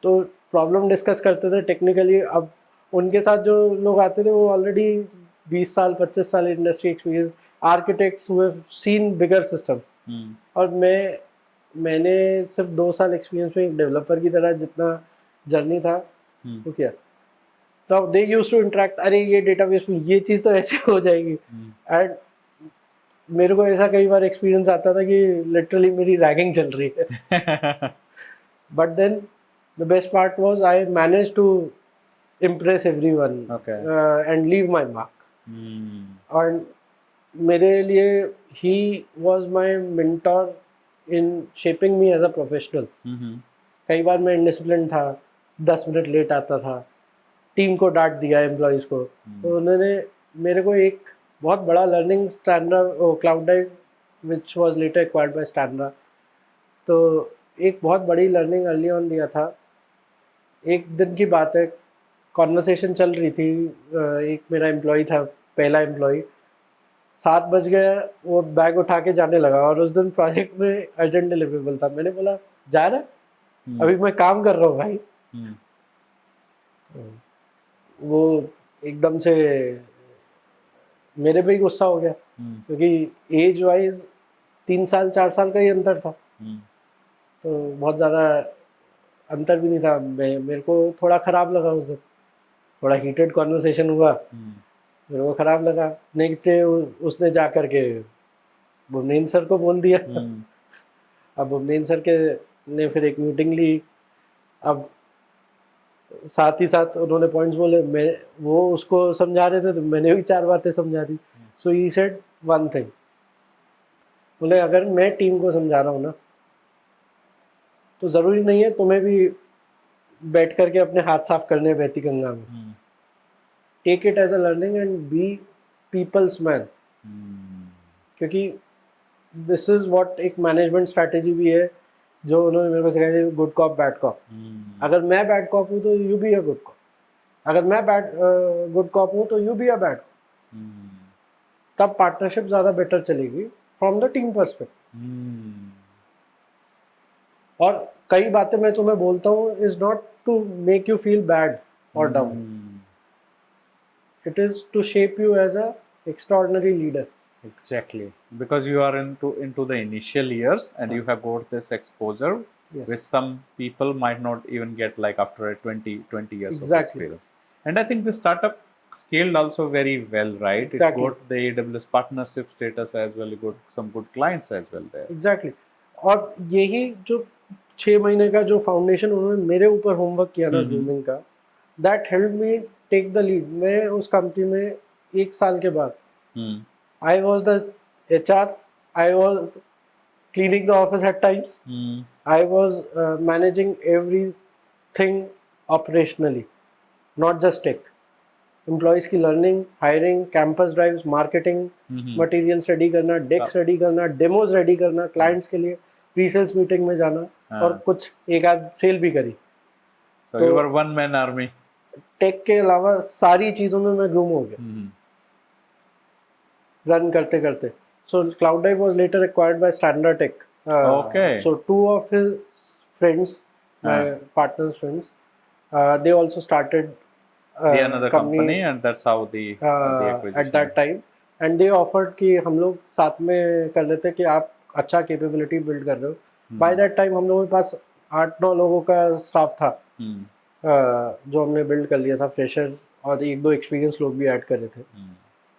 तो प्रॉब्लम डिस्कस करते थे टेक्निकली। अब उनके साथ जो लोग आते थे वो ऑलरेडी 20 साल 25 साल इंडस्ट्री एक्सपीरियंस आर्किटेक्ट्स हुए, सीन बिगर सिस्टम। और मैंने सिर्फ 2 साल एक्सपीरियंस में एक डेवलपर की तरह जितना जर्नी था वो किया। तो दे यूज्ड टू इंटरेक्ट, अरे ये डेटाबेस में ये चीज़ तो ऐसे हो जाएगी। एंड मेरे को ऐसा कई बार एक्सपीरियंस आता था कि लिटरली मेरी रैगिंग चल रही है। But then the best part was I manage to impress everyone and leave my mark। और मेरे लिए he was my mentor in shaping me as a professional। कई बार मैं इंडिसिप्लिन था, 10 मिनट लेट आता था, टीम को डांट दिया एम्प्लॉइज को। तो उन्होंने मेरे को एक बहुत बड़ा learning Cloud Dive which was later acquired by स्टैंड्रा, तो एक बहुत बड़ी लर्निंग अर्ली ऑन दिया था। एक दिन की बात है, कॉन्वर्सेशन चल रही थी, एक मेरा एम्प्लॉय था, पहला एम्प्लॉय। 7 बज गया, वो बैग उठा के जाने लगा और उस दिन प्रोजेक्ट में अर्जेंट डिलीवरेबल था। मैंने बोला जा रहा है? अभी मैं काम कर रहा हूँ भाई। वो एकदम से मेरे पे ही गुस्सा हो गया, क्योंकि एज वाइज 3 साल 4 साल का ही अंतर था। तो बहुत ज़्यादा अंतर भी नहीं था। मेरे को थोड़ा ख़राब लगा उस दिन, थोड़ा हीटेड कॉन्वर्सेशन हुआ, मेरे को ख़राब लगा। नेक्स्ट डे उसने जा कर के भुवनेन्द्र सर को बोल दिया। अब भुवनेन्द्र सर के ने फिर एक मीटिंग ली। अब साथ ही साथ उन्होंने पॉइंट्स बोले, वो उसको समझा रहे थे तो मैंने भी 4 बातें समझा दी। सो ही सेड वन थिंग, बोले अगर मैं टीम को समझा रहा हूँ ना, तो ज़रूरी नहीं है तुम्हें भी बैठ करके अपने हाथ साफ करने बहती गंगा में। Take it as a learning and be people's man. क्योंकि दिस इज व्हाट एक मैनेजमेंट स्ट्रैटेजी भी है जो उन्होंने मेरे को सिखाई थी, गुड कॉप बैड कॉप। अगर मैं बैड कॉप हूँ तो you be a good cop, अगर मैं गुड कॉप हूँ तो you be a bad cop. तब पार्टनरशिप ज़्यादा बेटर चलेगी फ्रॉम द टीम पर्सपेक्टिव। और कई बातें मैं तुम्हें बोलता हूँ is not to make you feel bad और down, it is to shape you as a extraordinary leader. Exactly, because you are into the initial years and you have got this exposure, which some people might not even get like after 20 years of experience. And I think the startup scaled also very well, right? It got the AWS partnership status as well, it got some good clients as well there. Exactly. और यही जो 6 महीने का जो foundation उन्होंने मेरे ऊपर homework किया ना ग्रूमिंग का, that help me take the lead. मैं उस कंपनी में 1 साल के बाद I was the HR, I was cleaning the office at times, I was managing everything operationally, not just tech. Employees की learning, hiring, campus drives, marketing, materials ready करना, decks ready करना, demos ready करना, clients के लिए pre-sales meeting में जाना, और कुछ एक आध सेल भी करी। So you were one man army. Tech के अलावा सारी चीज़ों में मैं ग्रूम हो गया रन करते करते। So CloudDive was later acquired by Standard Tech. Okay. So 2 of his friends, my partner's friends, they also started the another company and that's how the acquisition at that time, and they offered कि हम लोग साथ में कर लेते कि आप अच्छा capability build कर रहे हो। By that time हम लोगों के पास 8-9 लोगों का स्टाफ था जो हमने बिल्ड कर लिया था, फ्रेशर और 1-2 एक्सपीरियंस लोग भी ऐड कर रहे थे,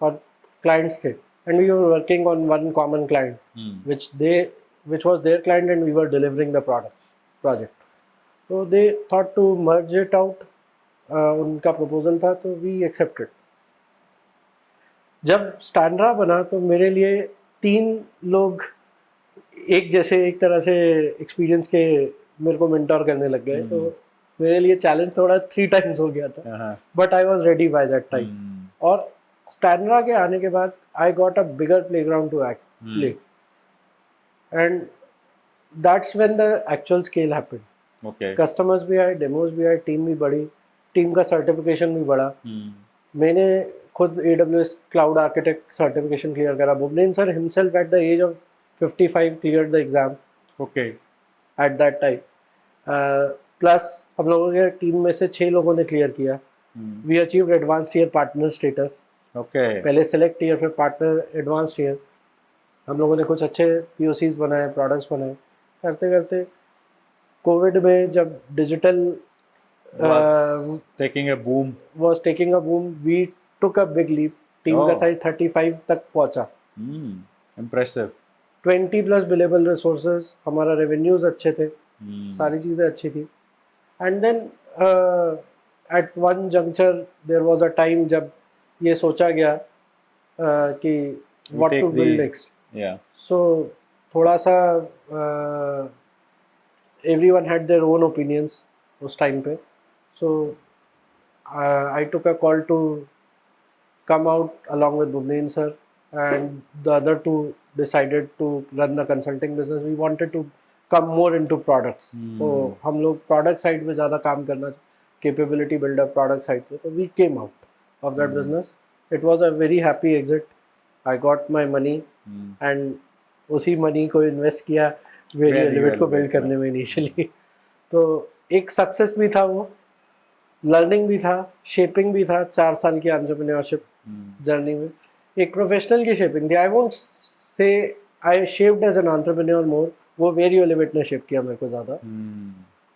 और क्लाइंट्स थे। And we were working on one common client, which was their client, and we were delivering the project. So they thought to merge it out. उनका proposal था, तो we accepted. जब स्टैंड्रा बना तो मेरे लिए 3 लोग एक जैसे एक तरह से एक्सपीरियंस के मेरे को मेंटोर करने लग गए, तो मेरे लिए चैलेंज थोड़ा 3 टाइम्स हो गया था, but I was ready by that time. और स्टैंडरा के आने के बाद I got a bigger playground to act play, and that's when the actual scale happened. Okay. Customers भी आए, डेमोज भी आए, टीम भी बढ़ी, टीम का सर्टिफिकेशन भी बढ़ा। मैंने खुद AWS cloud architect certification clear करा। Bhuvanen sir himself at the age of 55 cleared the exam Okay. At that time. Plus हम लोगों के टीम में से 6 लोगों ने क्लियर किया। We achieved advance year partner status. Okay. पहले सेलेक्ट ईयर, फिर पार्टनर, एडवांस ईयर। हम लोगों ने कुछ अच्छे POCs बनाए, प्रोडक्ट्स बनाए। करते करते कोविड में जब digital Was taking a boom. was taking a boom, we took a big leap. Team का Oh. साइज 35 तक पहुंचा। Impressive. 20 प्लस बिलेबल रिसोर्सेज, हमारा रेवेन्यूज अच्छे थे, सारी चीज़ें अच्छी थी। And then at one juncture there was a time जब ये सोचा गया कि what to build next. Yeah. So थोड़ा सा everyone had their own opinions उस टाइम पे। So I took a call to come out along with Bhuvnen sir, and the other two decided to run the consulting business. We wanted to come more into products. तो हम लोग product side में ज़्यादा काम करना, capability builder product side पे, तो we came out of that business. It was a very happy exit. I got my money and उसी money को invest किया Very Elevate को build करने में initially. तो एक success भी था वो, लर्निंग भी था, शेपिंग भी था 4 साल की एंटरप्रेन्योरशिप जर्नी में। एक प्रोफेशनल की शेपिंग थी। I won't say I shaped as an entrepreneur more, वो वेरी एलिवेट ने शेप किया मेरे को ज़्यादा।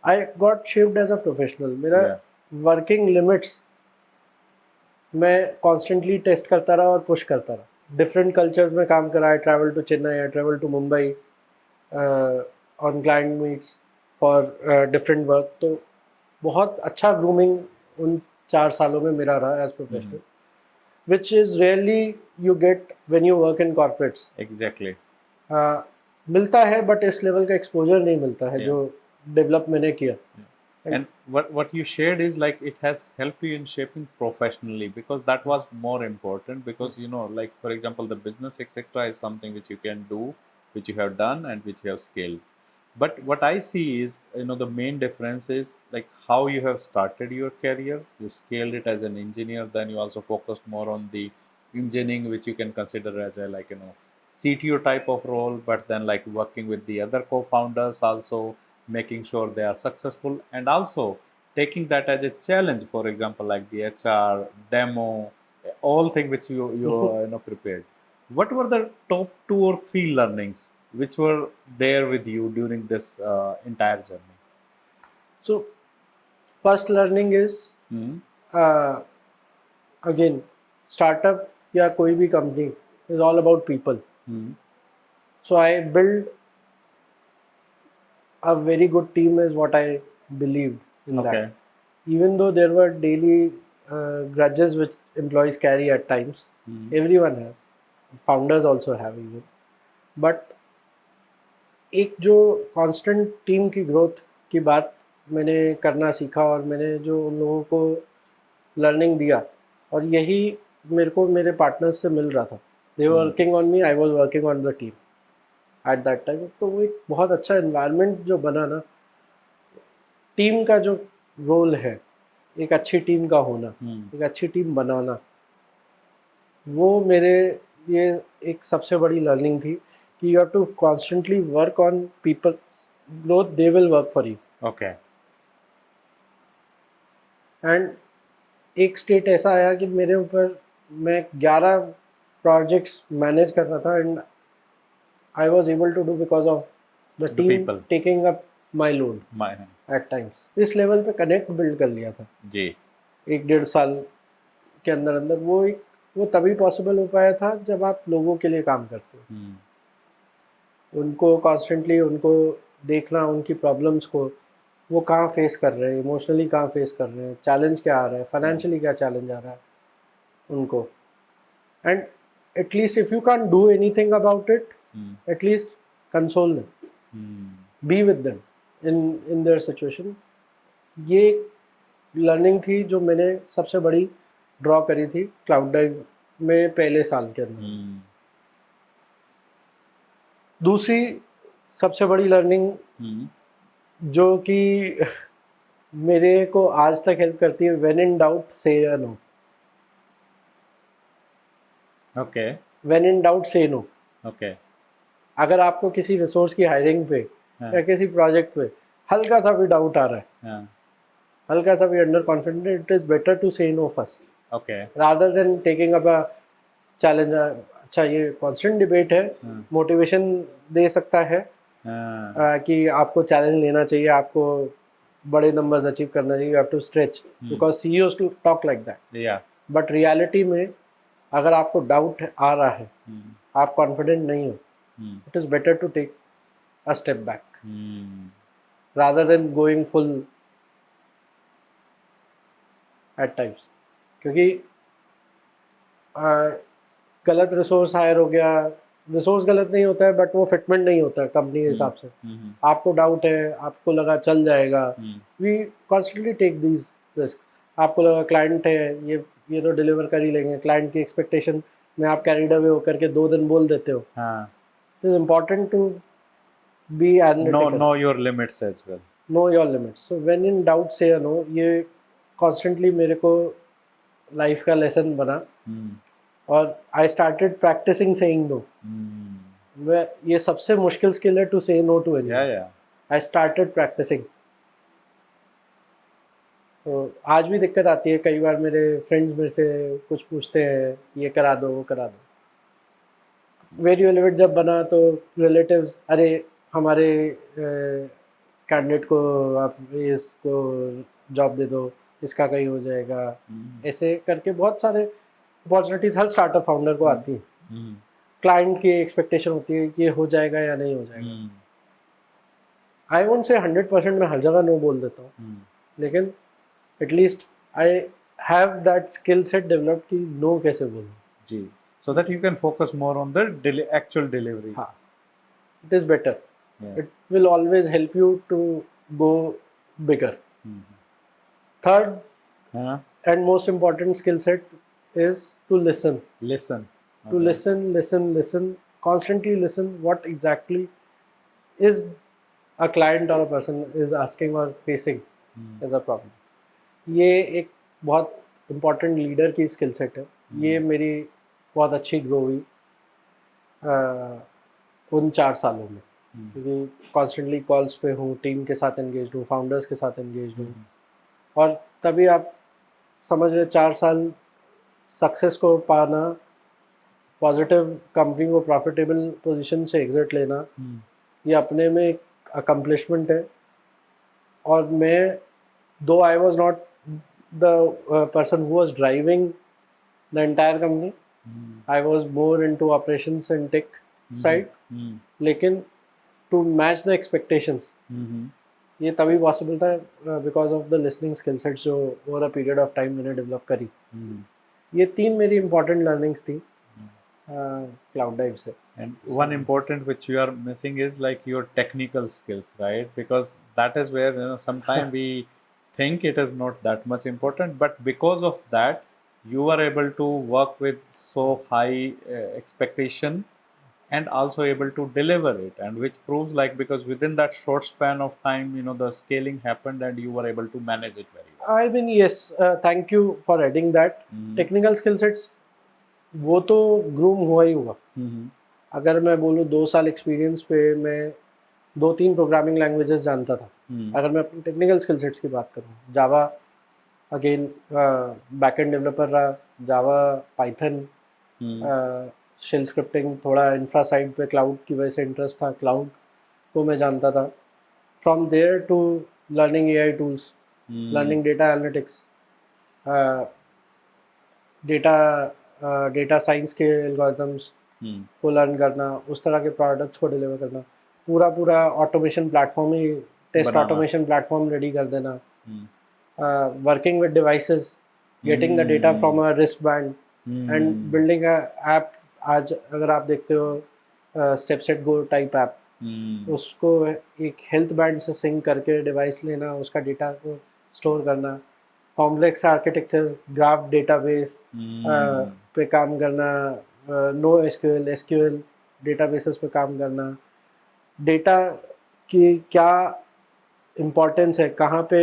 I got shaped as a professional. मेरा वर्किंग लिमिट्स मैं कॉन्स्टेंटली टेस्ट करता रहा और पुश करता रहा। डिफरेंट कल्चर्स में काम करा। I travel to Chennai, I travel to Mumbai on client meets for different work. तो बहुत अच्छा ग्रूमिंग उन 4 सालों में मेरा रहा as professional, which is rarely you get when you work in corporates. Exactly. मिलता है बट इस लेवल का एक्सपोजर नहीं मिलता है जो डेवलप मैंने किया। And what you shared is like it has helped you in shaping professionally, because that was more important, because you know, like for example, the business etc. is something which you can do, which you have done and which you have scaled. But what I see is, you know, the main difference is like how you have started your career. You scaled it as an engineer, then you also focused more on the engineering, which you can consider as a, like, you know, CTO type of role, but then like working with the other co-founders also, making sure they are successful, and also taking that as a challenge, for example, like the HR demo, all thing which you know, prepared. What were the top 2 or 3 learnings which were there with you during this entire journey? So first learning is again, startup या कोई भी company is all about people. So I built a very good team is what I believed in that. Even though there were daily grudges which employees carry at times, everyone has, founders also have even. But एक जो constant team की growth की बात मैंने करना सीखा, और मैंने जो उन लोगों को learning दिया, और यही मेरे को मेरे partners से मिल रहा था. They were working on me, I was working on the team at that time. तो वो एक बहुत अच्छा environment जो बना ना, टीम का जो रोल है, एक अच्छी टीम का होना, एक अच्छी टीम बनाना, वो मेरे ये एक सबसे बड़ी लर्निंग थी कि you have to constantly work on people growth, they will work for you. Okay. And एक स्टेट ऐसा आया कि मेरे ऊपर, मैं 11 प्रोजेक्ट्स मैनेज कर रहा था, and I was able to do because of the team taking up my load at times. इस लेवल पे कनेक्ट बिल्ड कर लिया था जी 1-1.5 साल के अंदर अंदर। वो तभी पॉसिबल हो पाया था जब आप लोगों के लिए काम करते हो, उनको कॉन्स्टेंटली उनको देखना, उनकी प्रॉब्लम्स को, वो कहाँ फेस कर रहे हैं, इमोशनली कहाँ फेस कर रहे हैं, चैलेंज क्या आ रहा है, फाइनेंशियली क्या चैलेंज आ रहा है उनको। And at least if you can do anything about it, at least console them, be with them in their situation. ये लर्निंग थी जो मैंने सबसे बड़ी ड्रॉ करी थी क्लाउड डाइव में पहले साल के अंदर. दूसरी सबसे बड़ी लर्निंग जो कि मेरे को आज तक हेल्प करती है, when in doubt say no. Okay. When in doubt say no. Okay. अगर आपको किसी रिसोर्स की हायरिंग पे या किसी प्रोजेक्ट पे हल्का सा भी डाउट आ रहा है, हल्का सा भी under confident, it is better to say no first. Okay. Rather than taking up a challenge. अच्छा, ये कांस्टेंट डिबेट है, मोटिवेशन दे सकता है कि आपको चैलेंज लेना चाहिए, आपको बड़े नंबर्स अचीव करना चाहिए, you have to stretch, because CEOs to talk like that. But reality में अगर आपको डाउट आ रहा है, आप कॉन्फिडेंट नहीं हो, it is better to take a step back rather than going full at times. क्योंकि गलत रिसोर्स हायर हो गया, रिसोर्स गलत नहीं होता है बट वो फिटमेंट नहीं होता है कंपनी के हिसाब से. आपको डाउट है, आपको लगा चल जाएगा, we constantly take these risk. आपको लगा क्लाइंट है, ये तो डिलीवर कर ही लेंगे, क्लाइंट की एक्सपेक्टेशन में आप कैरीड अवे होकर के 2 दिन बोल देते हो. It is important to be analytical, know your limits as well. Know your limits. So when in doubt say no, ये कॉन्स्टेंटली मेरे को लाइफ का लेसन बना. और I started practicing saying no. ये सबसे मुश्किल स्किल है, to say no to anyone. I started practicing. तो आज भी दिक्कत आती है, कई बार मेरे फ्रेंड्स मेरे से कुछ पूछते हैं, ये करा दो वो करा दो. वेरी एलिवेट जब बना तो रिलेटिव्स, अरे हमारे कैंडिडेट को आप इसको जॉब दे दो, इसका कहीं हो जाएगा. ऐसे करके बहुत सारे अपॉर्चुनिटीज हर स्टार्टअप फाउंडर को आती है. क्लाइंट की एक्सपेक्टेशन होती है कि ये हो जाएगा या नहीं हो जाएगा. आई वोंट से 100% मैं हर जगह नो बोल देता हूँ, लेकिन at least I have that skill set develop कि नो कैसे बोलूँ. जी. So that you can focus more on the actual delivery. हाँ, it is better. It will always help you to go bigger. Third and most important skill set is to listen. Listen. To listen. Constantly listen what exactly is a client or a person is asking or facing as a problem. ये एक बहुत important leader की skill set है. ये मेरी बहुत अच्छी grow हुई उन 4 सालों में, क्योंकि कॉन्स्टेंटली कॉल्स पे हूँ, टीम के साथ एंगेज हूँ, फाउंडर्स के साथ एंगेज हूँ. और तभी आप समझ रहे 4 साल सक्सेस को पाना, पॉजिटिव कंपनी को प्रॉफिटेबल पोजीशन से एग्जिट लेना, ये अपने में एक अकम्पलिशमेंट है. और मैं, दो I was not the person who was driving the entire company, I was more into operations and tech side, लेकिन to match the expectations ये तभी possible था because of the listening skill sets जो over a period of time मैंने develop करी. ये 3 मेरी important learnings थी cloud dive से. And one important which you are missing is like your technical skills, right? Because that is where, you know, sometimes we think it is not that much important, but because of that you are able to work with so high expectation and also able to deliver it, and which proves like, because within that short span of time, you know, the scaling happened and you were able to manage it very well. I mean, yes, thank you for adding that. Technical skill sets वो तो groom हुआ ही हुआ. अगर मैं बोलूँ 2 साल experience पे मैं 2-3 प्रोग्रामिंग लैंग्वेजेस जानता था. अगर मैं अपनी टेक्निकल स्किल सेट्स की बात करूँ, जावा अगेन बैकएंड डेवलपर रहा, जावा, पाइथन, शेल स्क्रिप्टिंग, थोड़ा इंफ्रा साइड पे क्लाउड की वजह से इंटरेस्ट था, क्लाउड को मैं जानता था. From there to learning AI tools, learning data analytics, data science के एल्गोरिथम्स को लर्न करना, उस तरह के प्रोडक्ट्स को डिलीवर करना, पूरा ऑटोमेशन प्लेटफॉर्म ही, टेस्ट ऑटोमेशन प्लेटफॉर्म रेडी कर देना, working with devices, getting the data from a wristband and building a app. आज अगर आप देखते हो step set go type app, उसको एक हेल्थ बैंड से सिंक करके डिवाइस लेना, उसका डेटा को स्टोर करना, कॉम्प्लेक्स आर्किटेक्चर, ग्राफ डेटाबेस पे काम करना, नो एसक्यूएल, एसक्यूएल डेटाबेसेस पे काम करना, डेटा की क्या इम्पोर्टेंस है, कहाँ पे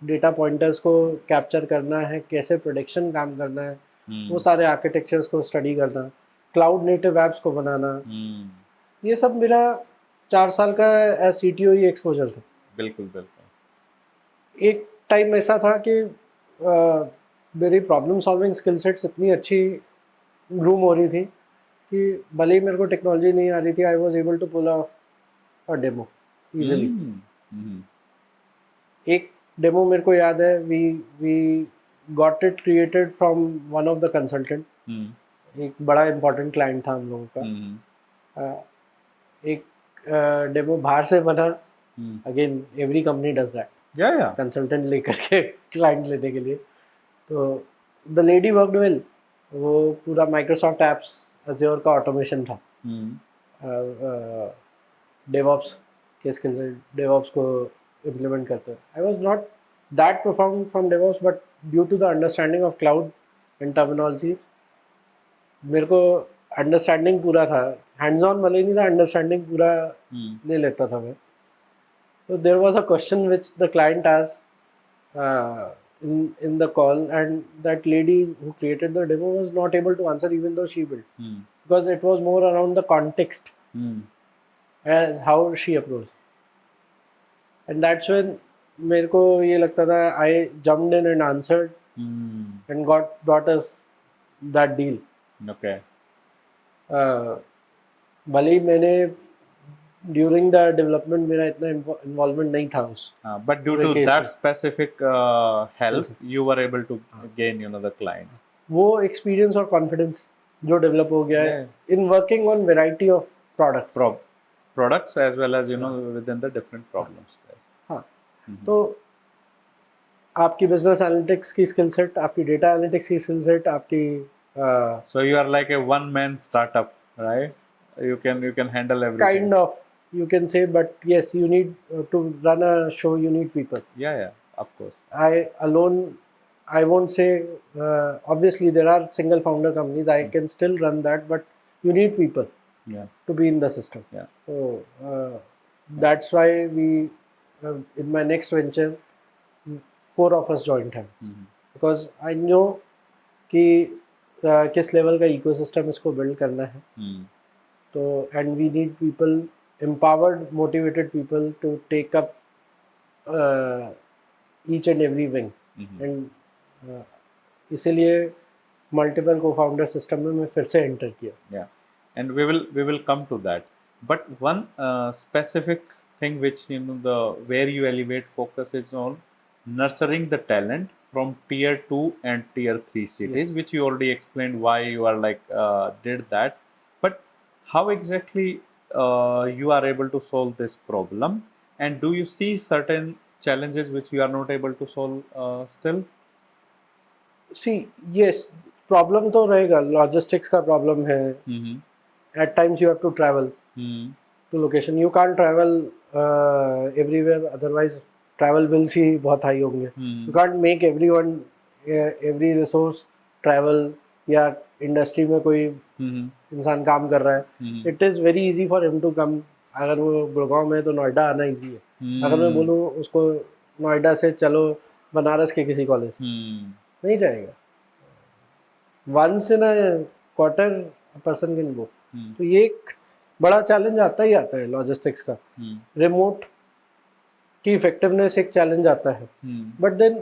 डेटा पॉइंटर्स को कैप्चर करना है, कैसे प्रोडक्शन काम करना है, वो सारे आर्किटेक्चर्स को स्टडी करना, क्लाउड नेटिव ऐप्स को बनाना, ये सब मेरा 4 साल का एज CTO ही एक्सपोजर था। बिल्कुल बिल्कुल। एक टाइम ऐसा था कि मेरी प्रॉब्लम सॉल्विंग स्किल सेट्स इतनी अच्छी ग्रूम हो रही थी कि भले ही मेरे को टेक्नोलॉजी नहीं आ रही थी, I was able to pull off a demo easily. एक डेमो मेरे को याद है, we got it created from one of the consultant, एक बड़ा इंपॉर्टेंट क्लाइंट था हम लोगों का। एक डेमो बाहर से बना, again every company does that, consultant लेकर के क्लाइंट लेने के लिए। तो द लेडी वर्कड वेल, वो पूरा माइक्रोसॉफ्ट एप्स अज्योर का ऑटोमेशन था, डेवऑप्स के स्किल से डेवऑप्स को इम्प्लीमेंट करते हैं। I was not that profound from DevOps, but due to the understanding of cloud and terminologies मेरे को अंडरस्टैंडिंग पूरा था, हैंड्स ऑन भले नहीं था, अंडरस्टैंडिंग पूरा ले लेता था मैं। So there was a question which the client asked in the call, and that lady who created the demo was not able to answer, even though she built, because it was more around the context as how she approached, and that's when मेरे को ये लगता था I jumped in and answered and brought us that deal. Okay. भले ही मैंने during the development मेरा इतना involvement नहीं था उस, but due to that specific help you were able to gain the client. वो एक्सपीरियंस और कॉन्फिडेंस जो डेवलप हो गया है in working on variety of products as well as within the different problems. हाँ, तो आपकी बिजनेस एनालिटिक्स की स्किल सेट, आपकी डेटा एनालिटिक्स की स्किल सेट, आपकी so you are like a one man startup, right? You can handle everything. Kind of, you can say, but yes, you need to run a show, you need people. Yeah, of course. I won't say, obviously there are single founder companies, I can still run that, but you need people to be in the system. So that's why we in my next venture 4 of us joined hands, because I know कि किस level का ecosystem इसको build करना है। तो and we need people, empowered, motivated people to take up each and every wing, and इसीलिए multiple co-founder system में मैं फिर से एंटर किया। And we will come to that, but one specific thing which the where you elevate focus is on nurturing the talent from tier 2 and tier 3 cities, which you already explained why you are like did that, but how exactly you are able to solve this problem, and do you see certain challenges which you are not able to solve still? See, yes, problem तो रहेगा, logistics का problem है, at times you have to travel to location, you can't travel everywhere, otherwise travel bills ही बहुत high होंगे, you can't make every resource travel, या industry में कोई इंसान काम कर रहा है, it is very easy for him to come. अगर वो गुड़गांव में है तो नोएडा आना इजी है, अगर मैं बोलूँ उसको नोएडा से चलो बनारस के किसी कॉलेज, नहीं जाएगा, once in a quarter person can go. तो ये एक बड़ा चैलेंज आता ही आता है लॉजिस्टिक्स का। रिमोट की इफेक्टिवनेस एक चैलेंज आता है, बट देन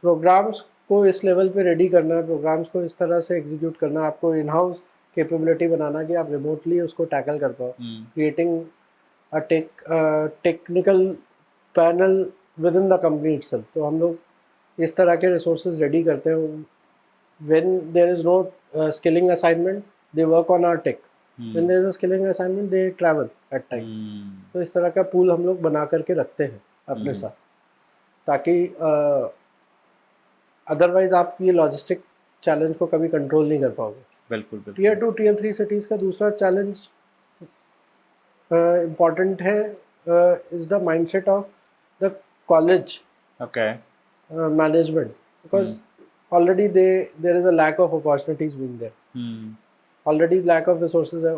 प्रोग्राम्स को इस लेवल पे रेडी करना है, प्रोग्राम्स को इस तरह से एग्जीक्यूट करना, आपको इन हाउस कैपेबिलिटी बनाना कि आप रिमोटली उसको टैकल कर पाओ, creating a technical panel with in the company itself. तो हम लोग इस तरह के रिसोर्सेज रेडी करते हैं। When there is no skilling assignment, they work on our tech, when there is a skilling assignment, they travel at times. तो इस तरह का पूल हम लोग बना करके रखते हैं अपने साथ, ताकि अदरवाइज आप ये लॉजिस्टिक चैलेंज को कभी कंट्रोल नहीं कर पाओगे। बिल्कुल। टियर 2 टियर 3 सिटीज़ का दूसरा चैलेंज important है is the mindset of the college Okay. management, because already there is a lack of opportunities being there, already lack of resources है.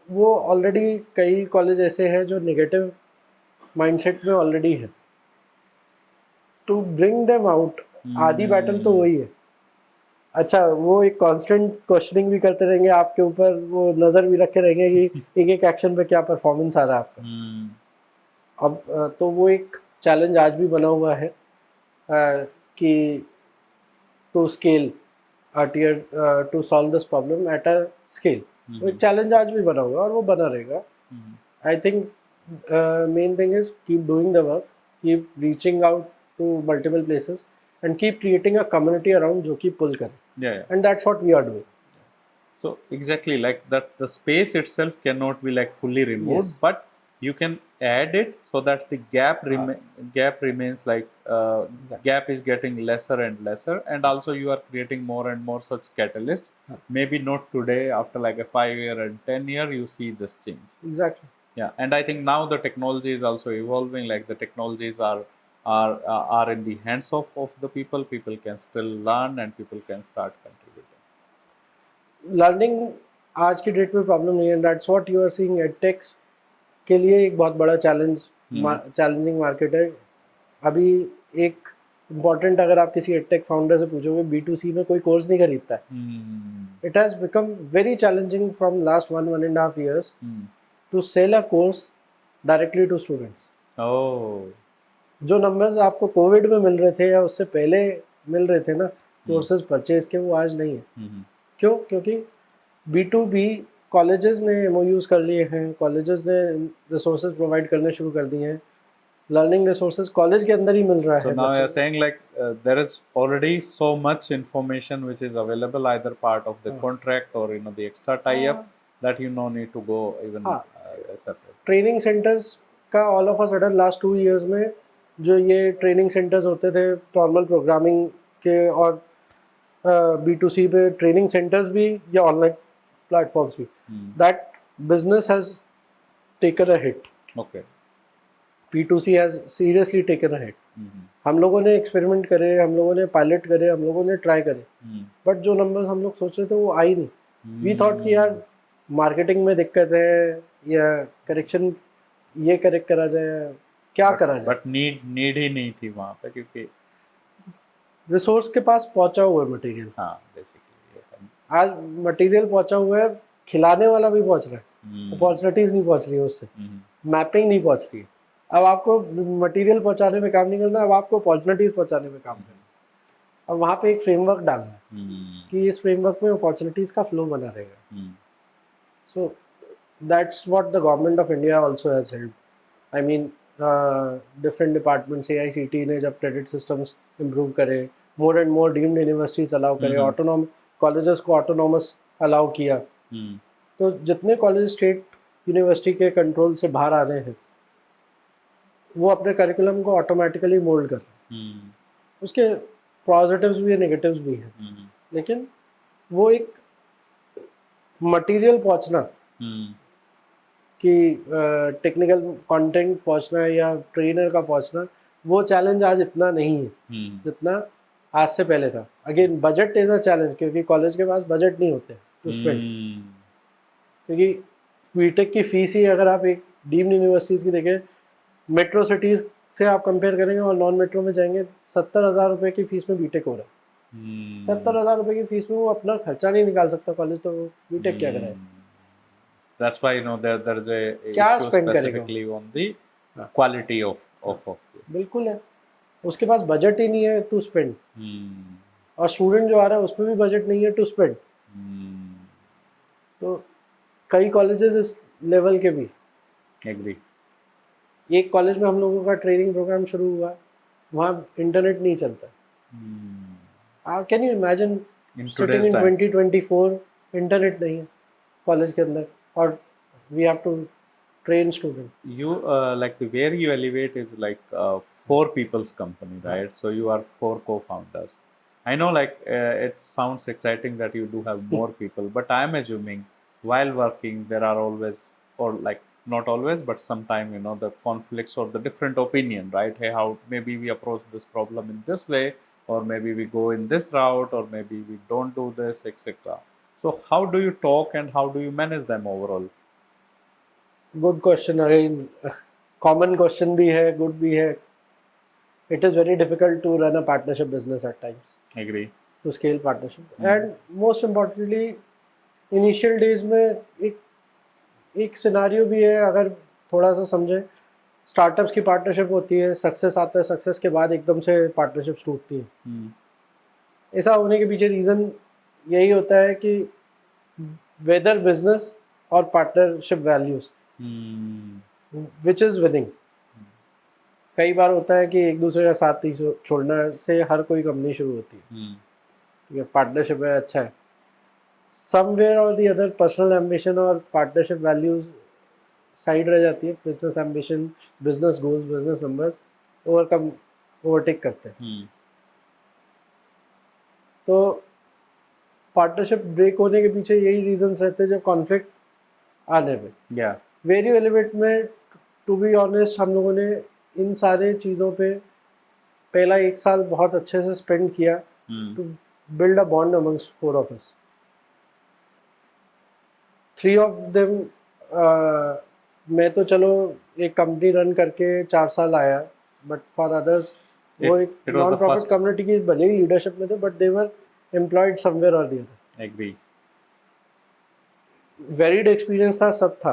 वो already कई कॉलेज ऐसे हैं जो नेगेटिव माइंडसेट में ऑलरेडी है. टू ब्रिंग देम आउट, आधी battle तो वही है. अच्छा, वो एक कांस्टेंट क्वेश्चनिंग भी करते रहेंगे आपके ऊपर, वो नज़र भी रखे रहेंगे कि एक एक एक्शन पे क्या परफॉर्मेंस आ रहा है आपका. अब तो वो एक चैलेंज आज भी बना हुआ है कि to scale tier to solve this problem at a scale. वो एक चैलेंज आज भी बना हुआ है और वो बना रहेगा. I think main thing is keep doing the work, keep reaching out to multiple places and keep creating a community around जो कि pull करे. Yeah. And that's what we are doing. So exactly like that, the space itself cannot be like fully removed, Yes. but you can add it so that the gap remains like gap is getting lesser and lesser, and also you are creating more and more such catalyst. Maybe not today, after like a 5 year and 10 year, you see this change. Exactly. Yeah, and I think now the technology is also evolving. Like the technologies are in the hands of the people. People can still learn and people can start contributing. Learning आज की date में problem नहीं है. That's what you are seeing. Edtechs के लिए एक बहुत बड़ा चैलेंजिंग मार्केट है अभी. एक इम्पॉर्टेंट, अगर आप किसी एडटेक फाउंडर से पूछोगे, B2C में कोई कोर्स नहीं खरीदता है. It has become very challenging from last 1.5 years to sell a course directly to students. जो नंबर्स आपको कोविड में मिल रहे थे या उससे पहले मिल रहे थे ना कोर्सेज परचेज के, वो आज नहीं है. क्यों? क्योंकि B2B कॉलेजेस ने MOUs कर लिए हैं, कॉलेजेस ने रिसोर्सेज प्रोवाइड करने शुरू कर दिए हैं. लर्निंग रिसोर्सेज कॉलेज के अंदर ही मिल रहा है. So now you're saying like there is already so much information which is available, either part of the contract or the extra tie-up, that you no need to go even separate. Training centres का all of a sudden last 2 years में जो ये training centres होते थे normal programming के और B2C पे training centres भी या ऑनलाइन प्लेटफॉर्म्स भी, that business has taken a hit. Okay. B2C has seriously taken a hit. हम लोगों ने एक्सपेरिमेंट करे, हम लोगों ने पायलट करे, हम लोगों ने ट्राई करे, बट जो नंबर्स हम लोग सोच रहे थे वो आई नहीं. वी थॉट कि यार मार्केटिंग में दिक्कत है या करेक्शन ये करेक्ट करा जाए, क्या करा जाए. बट नीड ही नहीं थी वहाँ पे, क्योंकि रिसोर्स के पास पहुंचा हुआ है मटेरियल. हाँ, बेसिकली आज मटेरियल पहुंचा हुआ है, खिलाने वाला भी पहुंच रहा है, अपॉर्चुनिटीज नहीं पहुंच रही है उससे, मैपिंग नहीं पहुंच रही है. अब आपको मटेरियल पहुंचाने में काम नहीं करना, अब आपको अपॉर्चुनिटीज पहुंचाने में काम करना. अब वहाँ पे एक फ्रेमवर्क डालना है कि इस फ्रेमवर्क में अपॉर्चुनिटीज का फ्लो बना रहेगा. So that's what the government of India also has help. I mean different departments, AICTE ने जब क्रेडिट सिस्टम्स इम्प्रूव करे, more and more deemed universities allow करे, ऑटोनॉम कॉलेजेस को ऑटोनॉमस अलाउ किया, तो जितने कॉलेज स्टेट यूनिवर्सिटी के कंट्रोल से बाहर आ रहे हैं वो अपने करिकुलम को ऑटोमेटिकली मोल्ड कर रहे हैं. उसके पॉजिटिव्स भी है, नेगेटिव्स भी हैं, लेकिन वो एक मटेरियल पहुंचना कि टेक्निकल कंटेंट पहुंचना या ट्रेनर का पहुंचना, वो चैलेंज आज इतना नहीं है जितना आज से पहले था. Again budget is a challenge, क्योंकि कॉलेज के पास बजट नहीं होते टू स्पेंड. क्योंकि बीटेक की फीस ही अगर आप एक डीम्ड यूनिवर्सिटीज़ की देखें, मेट्रो सिटीज़ से आप कंपेयर करेंगे और नॉन मेट्रो में जाएंगे, 70,000 रुपये की फीस में बीटेक हो रहा है. 70,000 रुपये की फीस में वो अपना खर्चा नहीं निकाल सकता कॉलेज, तो बीटेक क्या कराए. That's why there is a क्या issue spend specifically on the quality of बिल्कुल है, उसके पास बजट ही नहीं है टू स्पेंड. और स्टूडेंट जो आ रहा है उसमें भी बजट नहीं है टू स्पेंड. तो कई कॉलेजेस इस लेवल के भी. एग्री. एक कॉलेज में हम लोगों का ट्रेनिंग प्रोग्राम शुरू हुआ, वहाँ इंटरनेट नहीं चलता. Can you imagine sitting in 2024 internet नहीं है कॉलेज के अंदर, और we have to train student. You like the where you elevate is like 4 people's company, right? So you are 4 co-founders. I know like it sounds exciting that you do have more people, but I am assuming while working there are always, or like not always, but sometime, the conflicts or the different opinion, right? Hey, how maybe we approach this problem in this way, or maybe we go in this route, or maybe we don't do this, etc. So how do you talk and how do you manage them overall? Good question again. Common question भी है, good भी है. It is very difficult to run a partnership business at times, Agree. to scale partnership. And most importantly, initial days में एक scenario भी है, अगर थोड़ा सा समझे. स्टार्टअप्स की पार्टनरशिप होती है, सक्सेस आता है, सक्सेस के बाद एकदम से पार्टनरशिप टूटती है. ऐसा होने के पीछे रीज़न यही होता है कि वेदर बिजनेस और partnership values which is winning. कई बार होता है कि एक दूसरे का साथ ही छोड़ना से हर कोई कंपनी शुरू होती है. ये पार्टनरशिप है, अच्छा है. समवेयर और दी अदर पर्सनल एम्बिशन और पार्टनरशिप वैल्यूज साइड रह जाती है. Business ambition, business goals, business numbers overtake करते हैं. तो पार्टनरशिप ब्रेक होने के पीछे यही रीजंस रहते हैं, जब कॉन्फ्लिक्ट आने में. वेरी एलिवेट में टू बी ऑनेस्ट हम लोगों ने इन सारे चीज़ों पे पहला 1 साल बहुत अच्छे से स्पेंड किया to build a bond amongst 4 of us. 3 of them मैं तो चलो एक कंपनी रन करके 4 साल आया, बट फॉर अदर्स वो एक नॉन प्रॉफिट कम्युनिटी की भले ही लीडरशिप में थे, but they were employed somewhere और the other. Agree. Varied experience था, सब था,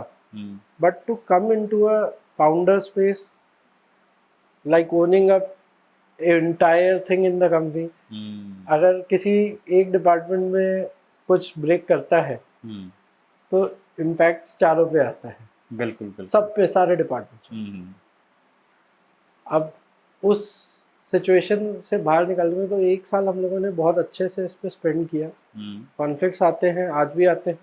but to come into a founder space like owning up entire thing in the company. अगर किसी एक डिपार्टमेंट में कुछ ब्रेक करता है तो इम्पैक्ट चारों पे आता है. बिल्कुल बिल्कुल. सब पे, सारे डिपार्टमेंट. अब उस सिचुएशन से बाहर निकलने में तो 1 साल हम लोगों ने बहुत अच्छे से इस पे स्पेंड किया. कॉन्फ्लिक्ट्स आते हैं, आज भी आते हैं,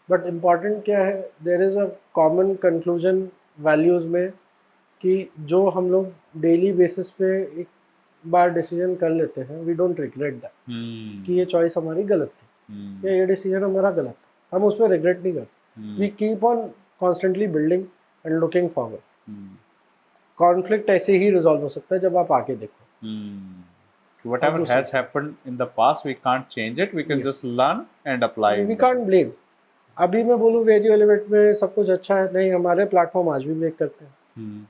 बट इम्पॉर्टेंट क्या है, there is a common conclusion values में कि जो हम लोग डेली बेसिस पे एक बार डिसीजन कर लेते हैं, वी डोंट रिग्रेट दैट कि ये चॉइस हमारी गलत थी या ये डिसीजन हमारा गलत था. हम उसमें रिग्रेट नहीं करते. We keep on constantly building and looking forward. Conflict ऐसे ही रिजॉल्व हो सकता है जब आप आके देखो. Whatever has happened in the past, we can't change it. We can just learn and apply. We can't blame. अभी मैं बोलूँ वेरियो एलिवेट में सब कुछ अच्छा है, नहीं, हमारे प्लेटफॉर्म आज भी ब्रेक करते हैं.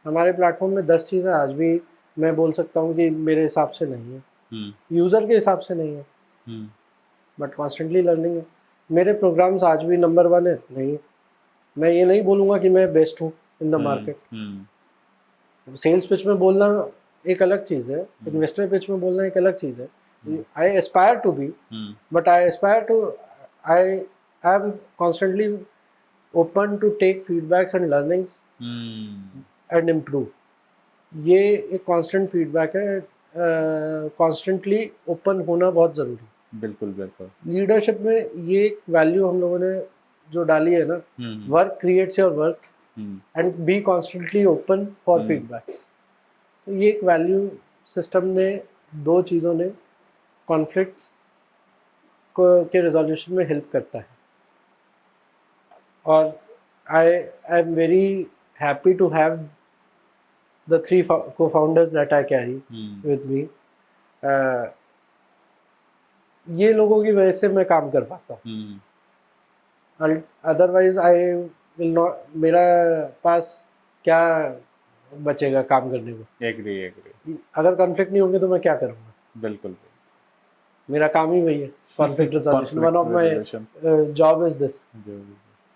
हमारे प्लेटफॉर्म में 10 चीज़ें आज भी मैं बोल सकता हूँ कि मेरे हिसाब से नहीं है, यूज़र के हिसाब से नहीं है, बट कॉन्स्टेंटली लर्निंग है. मेरे प्रोग्राम्स आज भी नंबर 1 है, नहीं है. मैं ये नहीं बोलूँगा कि मैं बेस्ट हूँ in the market. Sales pitch में बोलना एक अलग चीज़ है, इन्वेस्टर पिच में बोलना एक अलग चीज़ है. I aspire to be, but I aspire to, I am constantly open to take feedbacks and learnings and improve. ये एक कांस्टेंट फीडबैक है. कॉन्स्टेंटली ओपन होना बहुत ज़रूरी है. बिल्कुल बिल्कुल. लीडरशिप में ये एक वैल्यू हम लोगों ने जो डाली है ना, work creates your worth and be constantly open for feedbacks. तो ये एक वैल्यू सिस्टम ने, 2 चीज़ों ने कॉन्फ्लिक्ट्स के रिजोल्यूशन में हेल्प करता है. और I am very happy to have the 3 co-founders that I carry with me. ये लोगों की वजह से मैं काम कर पाता हूँ. अदरवाइज आई विल नॉट, मेरा पास क्या बचेगा काम करने को. एग्री. अगर कॉन्फ्लिक्ट नहीं होंगे तो मैं क्या करूँगा. बिल्कुल. मेरा काम ही वही है, conflict resolution. One of my job is this,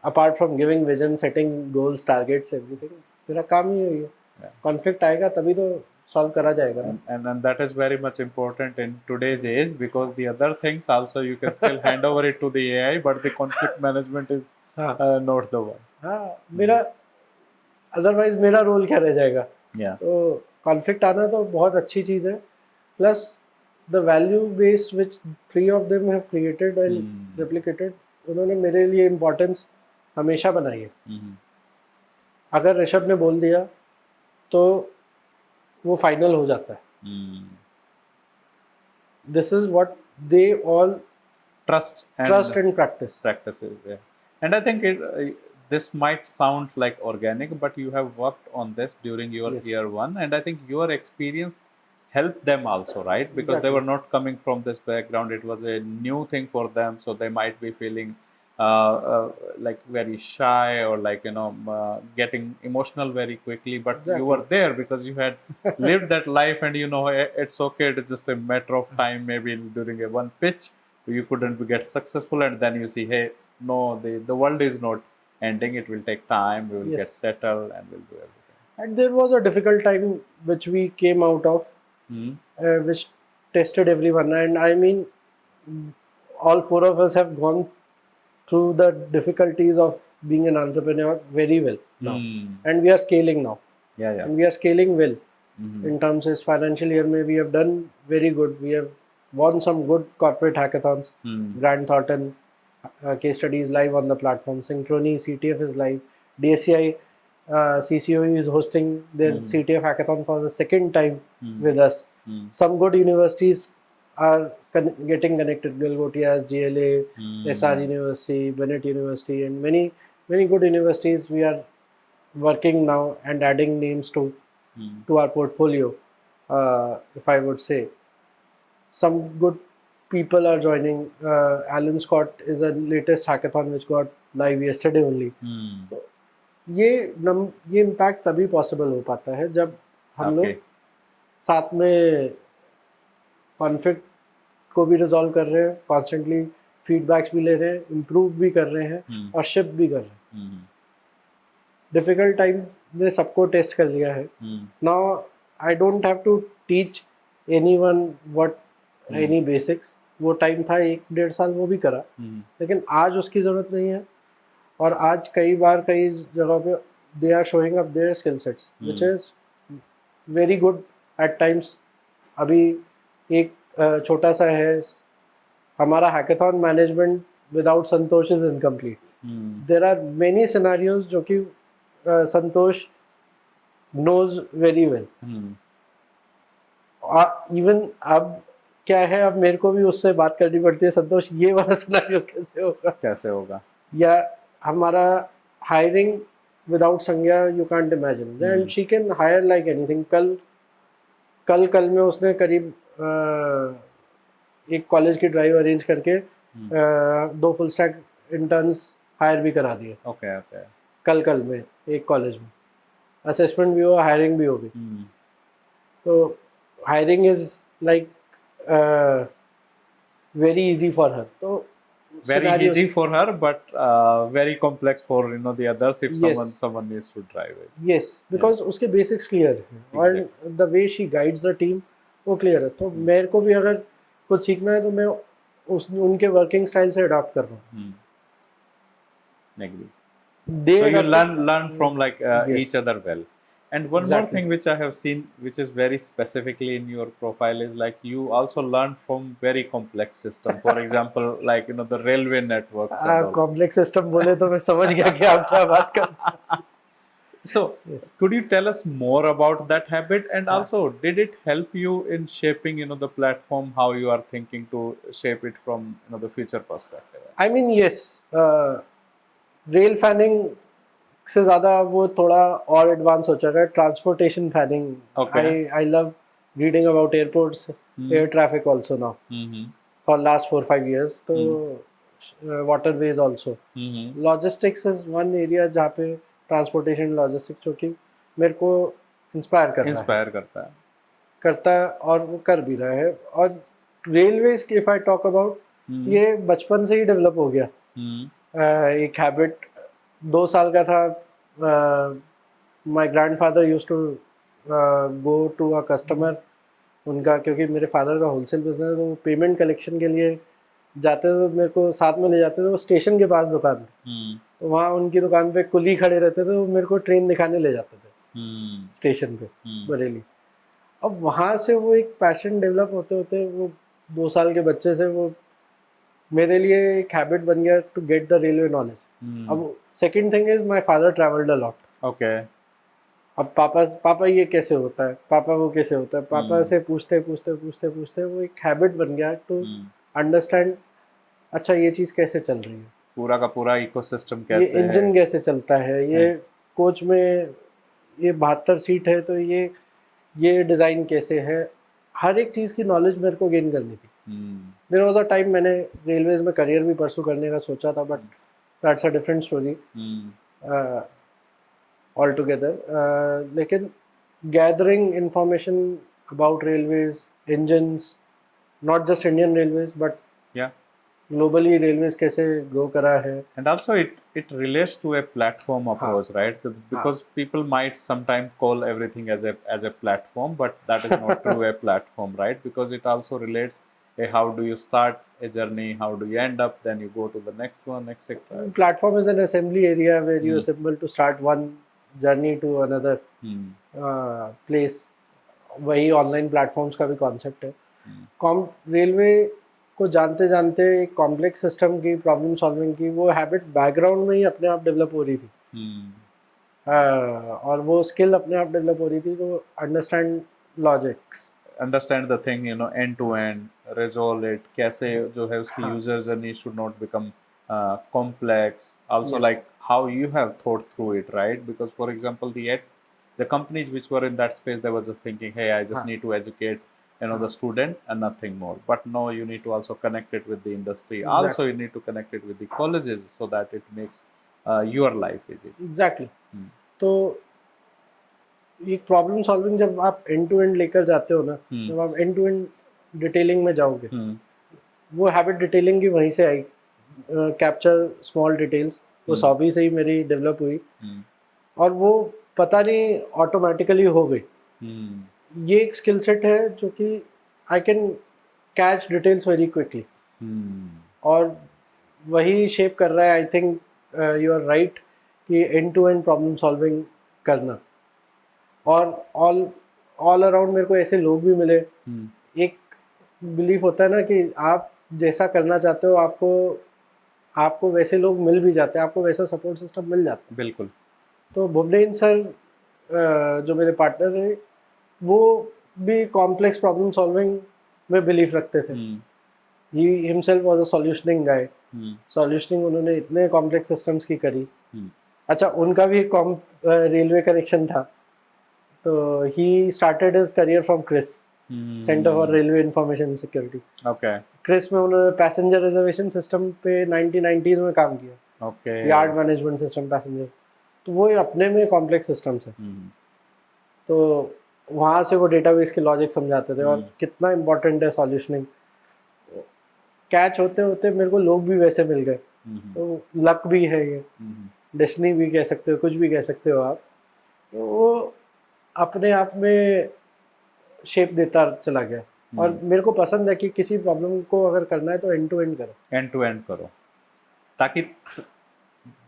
apart from giving vision, setting goals, targets, everything. मेरा काम ही वही है. कॉन्फ्लिक्ट आएगा तभी तो सॉल्व करा जाएगा ना. and that is very much important in today's age, because the other things also you can still hand over it to the AI, but the conflict management is not the one. हाँ, मेरा otherwise मेरा role क्या रह जाएगा. तो conflict आना तो बहुत अच्छी चीज़ है. Plus the value base which 3 of them have created and replicated, उन्होंने मेरे लिए इम्पोर्टेंस हमेशा बनाई है. अगर ऋषभ ने बोल दिया तो वो फाइनल हो जाता है. This is what they all trust and practice. And I think this might sound like organic, but you have worked on this during your Yes. year one, and I think your experience helped them also, right? Because they Exactly. were not coming from this background; it was a new thing for them, so they might be feeling like very shy or like getting emotional very quickly. But you were Exactly. there because you had lived that life, and it's okay. It's just a matter of time. Maybe during a one pitch you couldn't get successful, and then you see, hey, no, the world is not ending. It will take time. We will get Yes. settled, and we'll do everything. And there was a difficult time which we came out of, Hmm. which tested everyone. And I mean, all four of us have gone through the difficulties of being an entrepreneur very well now. Hmm. And we are scaling now. Yeah, yeah. And we are scaling well. Hmm. In terms of financial year, we have done very good. We have won some good corporate hackathons. Hmm. Grant Thornton case study is live on the platform. Synchrony CTF is live. DSCI CCOE is hosting their CTF hackathon for the second time with us. Some good universities are getting connected. Galgotias, GLA, SR University, Bennett University, and many good universities we are working now and adding names to our portfolio. If I would say, some good people are joining. Alan Scott is a latest hackathon which got live yesterday only. ये impact तभी possible हो पाता है जब हम लोग साथ में कॉन्फ्लिक्ट को भी रिजॉल्व कर रहे हैं, कॉन्स्टेंटली फीडबैक्स भी ले रहे हैं, इम्प्रूव भी कर रहे हैं और शिप भी कर रहे हैं. डिफिकल्ट टाइम में सबको टेस्ट कर लिया है. Now I don't have to teach anyone what any basics. वो टाइम था 1-1.5 साल वो भी करा, लेकिन आज उसकी ज़रूरत नहीं है. और आज कई बार कई जगह पे they are showing up their skill sets which is very good at times. अभी एक छोटा सा है हमारा hackathon management without Santosh is incomplete. There are many scenarios जो कि Santosh knows very well. Even अब क्या है, अब मेरे को भी उससे बात करनी पड़ती है, संतोष ये वाला सिनेरियो कैसे होगा, या हमारा हायरिंग विदाउट संज्ञा you can't imagine. And she can hire like anything. कल में उसने करीब एक कॉलेज की ड्राइव अरेंज करके 2 फुल स्टैक इंटर्न्स हायर भी करा दिए. ओके. कल में एक कॉलेज में असेसमेंट भी हुआ, हायरिंग भी होगी. तो hiring is like very easy for her. तो very easy for her, but very complex for the others if someone needs to drive it. Yes, because उसके basics clear है और the way she guides the team वो clear है. तो मेरे को भी अगर कुछ सीखना है तो मैं उनके working style से adopt कर रहा हूँ. Agree. So you learn from like each other well. And one more thing which I have seen, which is very specifically in your profile, is like you also learn from very complex system. For example, like the railway networks. Complex system बोले तो मैं समझ गया कि आप क्या बात कर. So, could you tell us more about that habit, and also did it help you in shaping the platform, how you are thinking to shape it from the future perspective? I mean, yes, rail fanning से ज़्यादा वो थोड़ा और advance हो चुका है. Transportation fanning. I love reading about airports, air traffic also now for last 4-5 years. तो waterways also. Logistics is one area जहाँ पे ट्रांसपोर्टेशन लॉजिस्टिक्स जो कि मेरे को इंस्पायर करता है और वो कर भी रहा है. और रेलवेज की इफ आई टॉक अबाउट, ये बचपन से ही डेवलप हो गया. एक हैबिट 2 साल का था. My grandfather use to go to a customer उनका, क्योंकि मेरे फादर का होलसेल बिजनेस है, तो वो पेमेंट कलेक्शन के लिए जाते थे तो मेरे को साथ में ले जाते थे. वो स्टेशन के पास दुकान थी, तो वहाँ उनकी दुकान पे कुली खड़े रहते थे, वो मेरे को ट्रेन दिखाने ले जाते थे स्टेशन पे बरेली. अब वहाँ से वो एक पैशन डेवलप होते होते वो 2 साल के बच्चे से वो मेरे लिए एक हैबिट बन गया to get the railway knowledge. अब second thing is my father travelled a lot. Okay. अब पापा ये कैसे होता है, पापा वो कैसे होता है, पापा से पूछते वो एक हैबिट बन गया टू अंडरस्टैंड. अच्छा ये चीज़ कैसे चल रही है. पूरा का पूरा इकोसिस्टम ये कैसे है। इंजन कैसे चलता है, ये कोच में ये 72 सीट है तो ये डिज़ाइन कैसे है, हर एक चीज़ की नॉलेज मेरे को गेन करनी थी। देयर वाज अ टाइम मैंने रेलवेज में करियर भी परसू करने का सोचा था, but that's a different story altogether. लेकिन gathering information about railways, engines, not just Indian railways but या ग्लोबली रेलवेज कैसे ग्रो करा है। and also it relates to a platform approach, right? Because people might sometimes call everything as a platform, but that is not true a platform, right? Because it also relates how do you start a journey, how do you end up, then you go to the next one, etc. Platform is an assembly area where you assemble to start one journey to another place. वही online platforms का भी concept है। Railway को जानते जानते एक complex system की problem solving की वो हैबिट बैकग्राउंड में ही अपने आप डेवलप हो रही थी। और वो स्किल अपने आप डेवलप हो रही थी, तो understand logics, understand the thing, you know, end to end, resolve it, कैसे जो है उसकी user journey should not become complex. Also, Yes. like how you have thought through it, right? Because for example, the companies which were in that space, they were just thinking, hey, I just need to educate, you know, the student and nothing more. But no, you need to also connect it with the industry. Also, you need to connect it with the colleges so that it makes your life easy. Exactly. तो ये problem solving जब आप and to and लेकर जाते हो ना, जब आप एंड टू एंड डिटेलिंग में जाओगे, वो हैबिट डिटेलिंग की वहीं से आई। कैप्चर स्मॉल डिटेल्स, वो हॉबी से ही मेरी डेवलप हुई, और वो पता नहीं ऑटोमेटिकली हो गई। ये एक स्किल सेट है जो कि I can catch details very quickly, और वही शेप कर रहा है। I think you are right कि end to end problem solving करना, और ऑल अराउंड मेरे को ऐसे लोग भी मिले। एक बिलीफ होता है ना कि आप जैसा करना चाहते हो आपको वैसे लोग मिल भी जाते हैं, आपको वैसा सपोर्ट सिस्टम मिल जाता है। बिल्कुल। तो भुवनेन्द्र सर जो मेरे पार्टनर है, वो भी कॉम्प्लेक्स प्रॉब्लम सॉल्विंग में बिलीफ रखते थे। ही हिमसेल्फ वाज अ सॉल्यूशनिंग गाय। सॉल्यूशनिंग उन्होंने इतने कॉम्प्लेक्स सिस्टम्स की करी। अच्छा, उनका भी एक रेलवे कनेक्शन था, तो he started his career from CRIS, centre for railway information security. Okay. CRIS में उन्होंने पैसेंजर रिजर्वेशन सिस्टम पे 1990s में काम किया। Okay. Yard management system, passenger, तो वो अपने में कॉम्प्लेक्स सिस्टम्स है। तो वहाँ से वो डेटाबेस के लॉजिक समझाते थे, और कितना इम्पोर्टेंट है सॉल्यूशनिंग। कैच होते होते मेरे को लोग भी वैसे मिल गए। तो लक भी है, ये डेस्टिनी भी कह सकते हो, कुछ भी कह सकते हो आप। तो वो अपने आप में शेप देता चला गया। और मेरे को पसंद है कि किसी प्रॉब्लम को अगर करना है तो एंड टू एंड करो, ताकि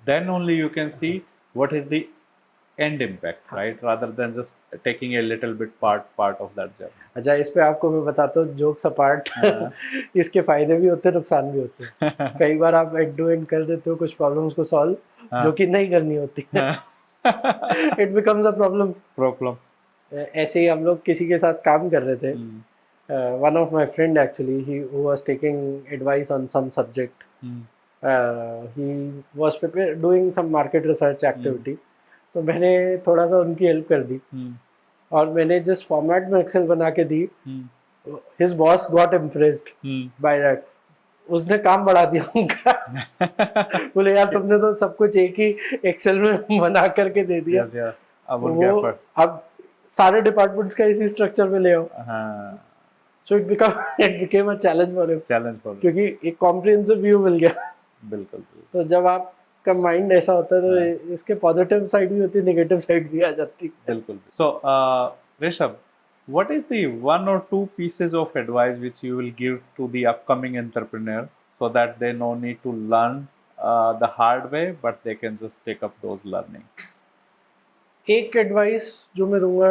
then only you can see what is the end impact, right? Rather than just taking a little bit part of that journey. अच्छा, इस पे आपको मैं बताता हूँ, जोक्स अपार्ट, इसके फायदे भी होते हैं, नुकसान भी होते हैं। कई बार आप एंड टू एंड कर देते हो कुछ प्रॉब्लम्स को सॉल्व, जो कि नहीं करनी होती। It becomes a problem. ऐसे ही हम लोग किसी के साथ काम कर रहे थे। One of my friend actually, he was taking advice on some subject. He was prepare doing some market research activity. तो मैंने थोड़ा सा उनकी हेल्प कर दी, और मैंने जिस फॉर्मेट में एक्सेल बना के दी, his boss got impressed by that. उसने काम बढ़ा दिया उनका। बोले यार, तुमने तो सब कुछ एक ही एक्सेल में बना करके दे दिया। अब सारे डिपार्टमेंट्स का इसी स्ट्रक्चर में ले आओ। So it became a challenge for him, क्योंकि एक कॉम्प्रिहेंसिव व्यू मिल गया। बिल्कुल। तो जब आपका माइंड ऐसा होता है तो इसके पॉजिटिव साइड भी होती है, नेगेटिव साइड भी आ जाती है। बिल्कुल। सो Rishabh, what is the one or two pieces of advice which you will give to the upcoming entrepreneur so that they no need to learn the hard way, but they can just take up those learning? एक advice जो मैं दूंगा,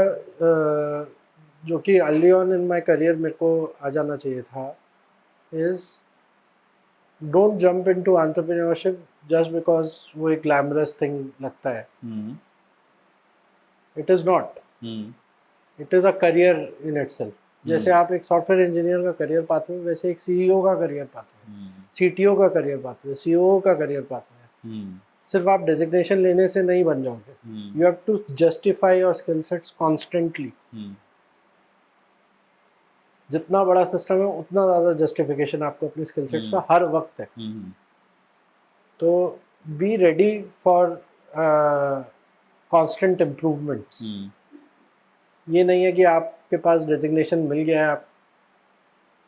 जो कि early on in my career मेरे को आ जाना चाहिए था, is don't jump into entrepreneurship just because वो एक ग्लैमरस थिंग लगता है। It is not. It is a career in itself. जैसे आप एक सॉफ्टवेयर इंजीनियर का करियर पाथवे वैसे एक सीईओ का करियर पाथवे, सीटीओ का करियर पाथवे, सीओओ का करियर पाथवे। सिर्फ आप डेजिग्नेशन लेने से नहीं बन जाओगे, you have to justify your skill sets constantly. जितना बड़ा सिस्टम है उतना ज़्यादा जस्टिफिकेशन आपको अपनी स्किल सेट्स का हर वक्त है। तो be ready for constant improvements. ये नहीं है कि आपके पास डेजिग्नेशन मिल गया है आप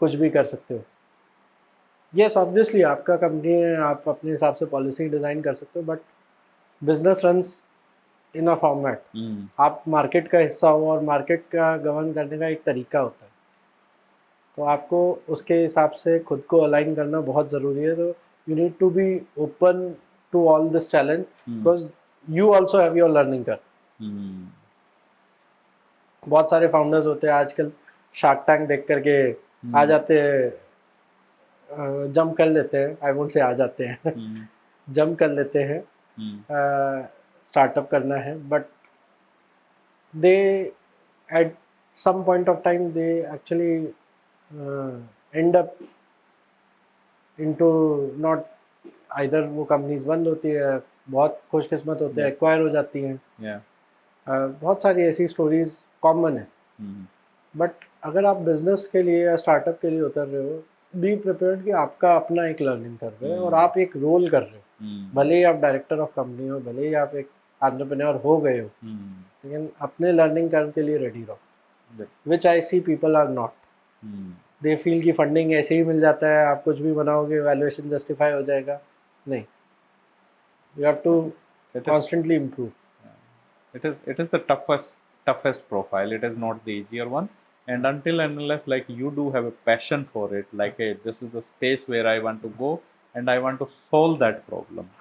कुछ भी कर सकते हो। यस ऑब्वियसली आपका कंपनी है, आप अपने हिसाब से पॉलिसी डिज़ाइन कर सकते हो, but business runs in a format. आप मार्केट का हिस्सा हो और मार्केट का गवर्न करने का एक तरीका होता है, तो आपको उसके हिसाब से खुद को अलाइन करना बहुत ज़रूरी है। तो you need to be open to all this challenge because you also have your learning कर। बहुत सारे फाउंडर्स होते हैं आजकल शार्क टैंक देख करके आ जाते हैं, जंप कर लेते हैं, आई वोंट से आ जाते हैं जंप कर लेते हैं, स्टार्टअप करना है, but they at some point of time they actually end up into not, either वो कंपनीज बंद होती है, बहुत खुशकिस्मत होते हैं एक्वायर हो जाती हैं। बहुत सारी ऐसी स्टोरीज कॉमन है। बट अगर आप बिजनेस के लिए या स्टार्टअप के लिए उतर रहे हो, बी प्रिपेयर्ड कि आपका अपना एक लर्निंग कर रहे हो और आप एक रोल कर रहे हो। भले ही आप डायरेक्टर ऑफ कंपनी हो, भले ही आप एक एंटरप्रेन्योर हो गए हो, लेकिन अपने लर्निंग कर्व के लिए रेडी रहो। Which I see people are not. They feel की फंडिंग ऐसे ही मिल जाता है, आप कुछ भी बनाओगे वैल्यूएशन जस्टिफाई हो जाएगा। नहीं, you have to constantly improve. It is the toughest profile. It is not the easier one. And until and unless like you do have a passion for it, like hey, this is the space where I want to go and I want to solve that problem,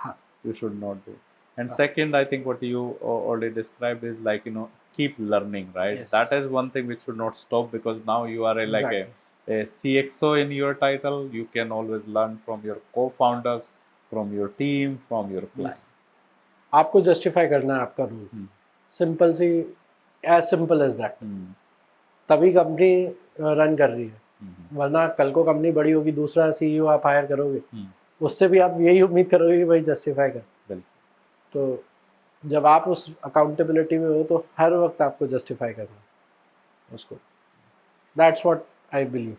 you should not do. And second, I think what you already described is like keep learning, right? Yes. That is one thing which should not stop, because now you are Exactly. a CXO in your title. You can always learn from your co-founders, from your team, from your client. Yes. आपको justify करना है आपका role, simple see, as simple as that. तभी company run कर रही है, वरना कल को कंपनी बड़ी होगी, दूसरा सीईओ आप हायर करोगे, उससे भी आप यही उम्मीद करोगे कि भाई जस्टिफाई कर। तो जब आप उस अकाउंटेबिलिटी में हो तो हर वक्त आपको जस्टिफाई करना उसको। That's what I believe.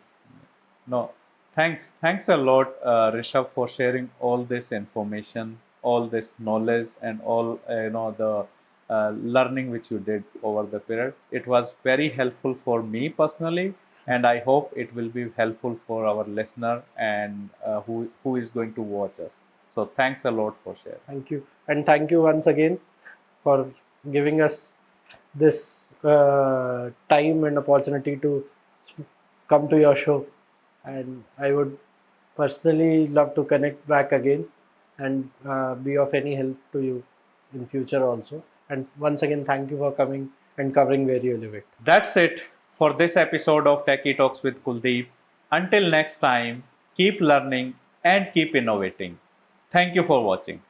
No, thanks a lot, Rishabh, for sharing all this information, all this knowledge, and all the learning which you did over the period. It was very helpful for me personally, and I hope it will be helpful for our listener and who is going to watch us. So thanks a lot for sharing. Thank you, and thank you once again for giving us this time and opportunity to come to your show. And I would personally love to connect back again and be of any help to you in future also. And once again, thank you for coming and covering Where You Elevate. That's it for this episode of Techie Talks with Kuldeep. Until next time, keep learning and keep innovating. Thank you for watching.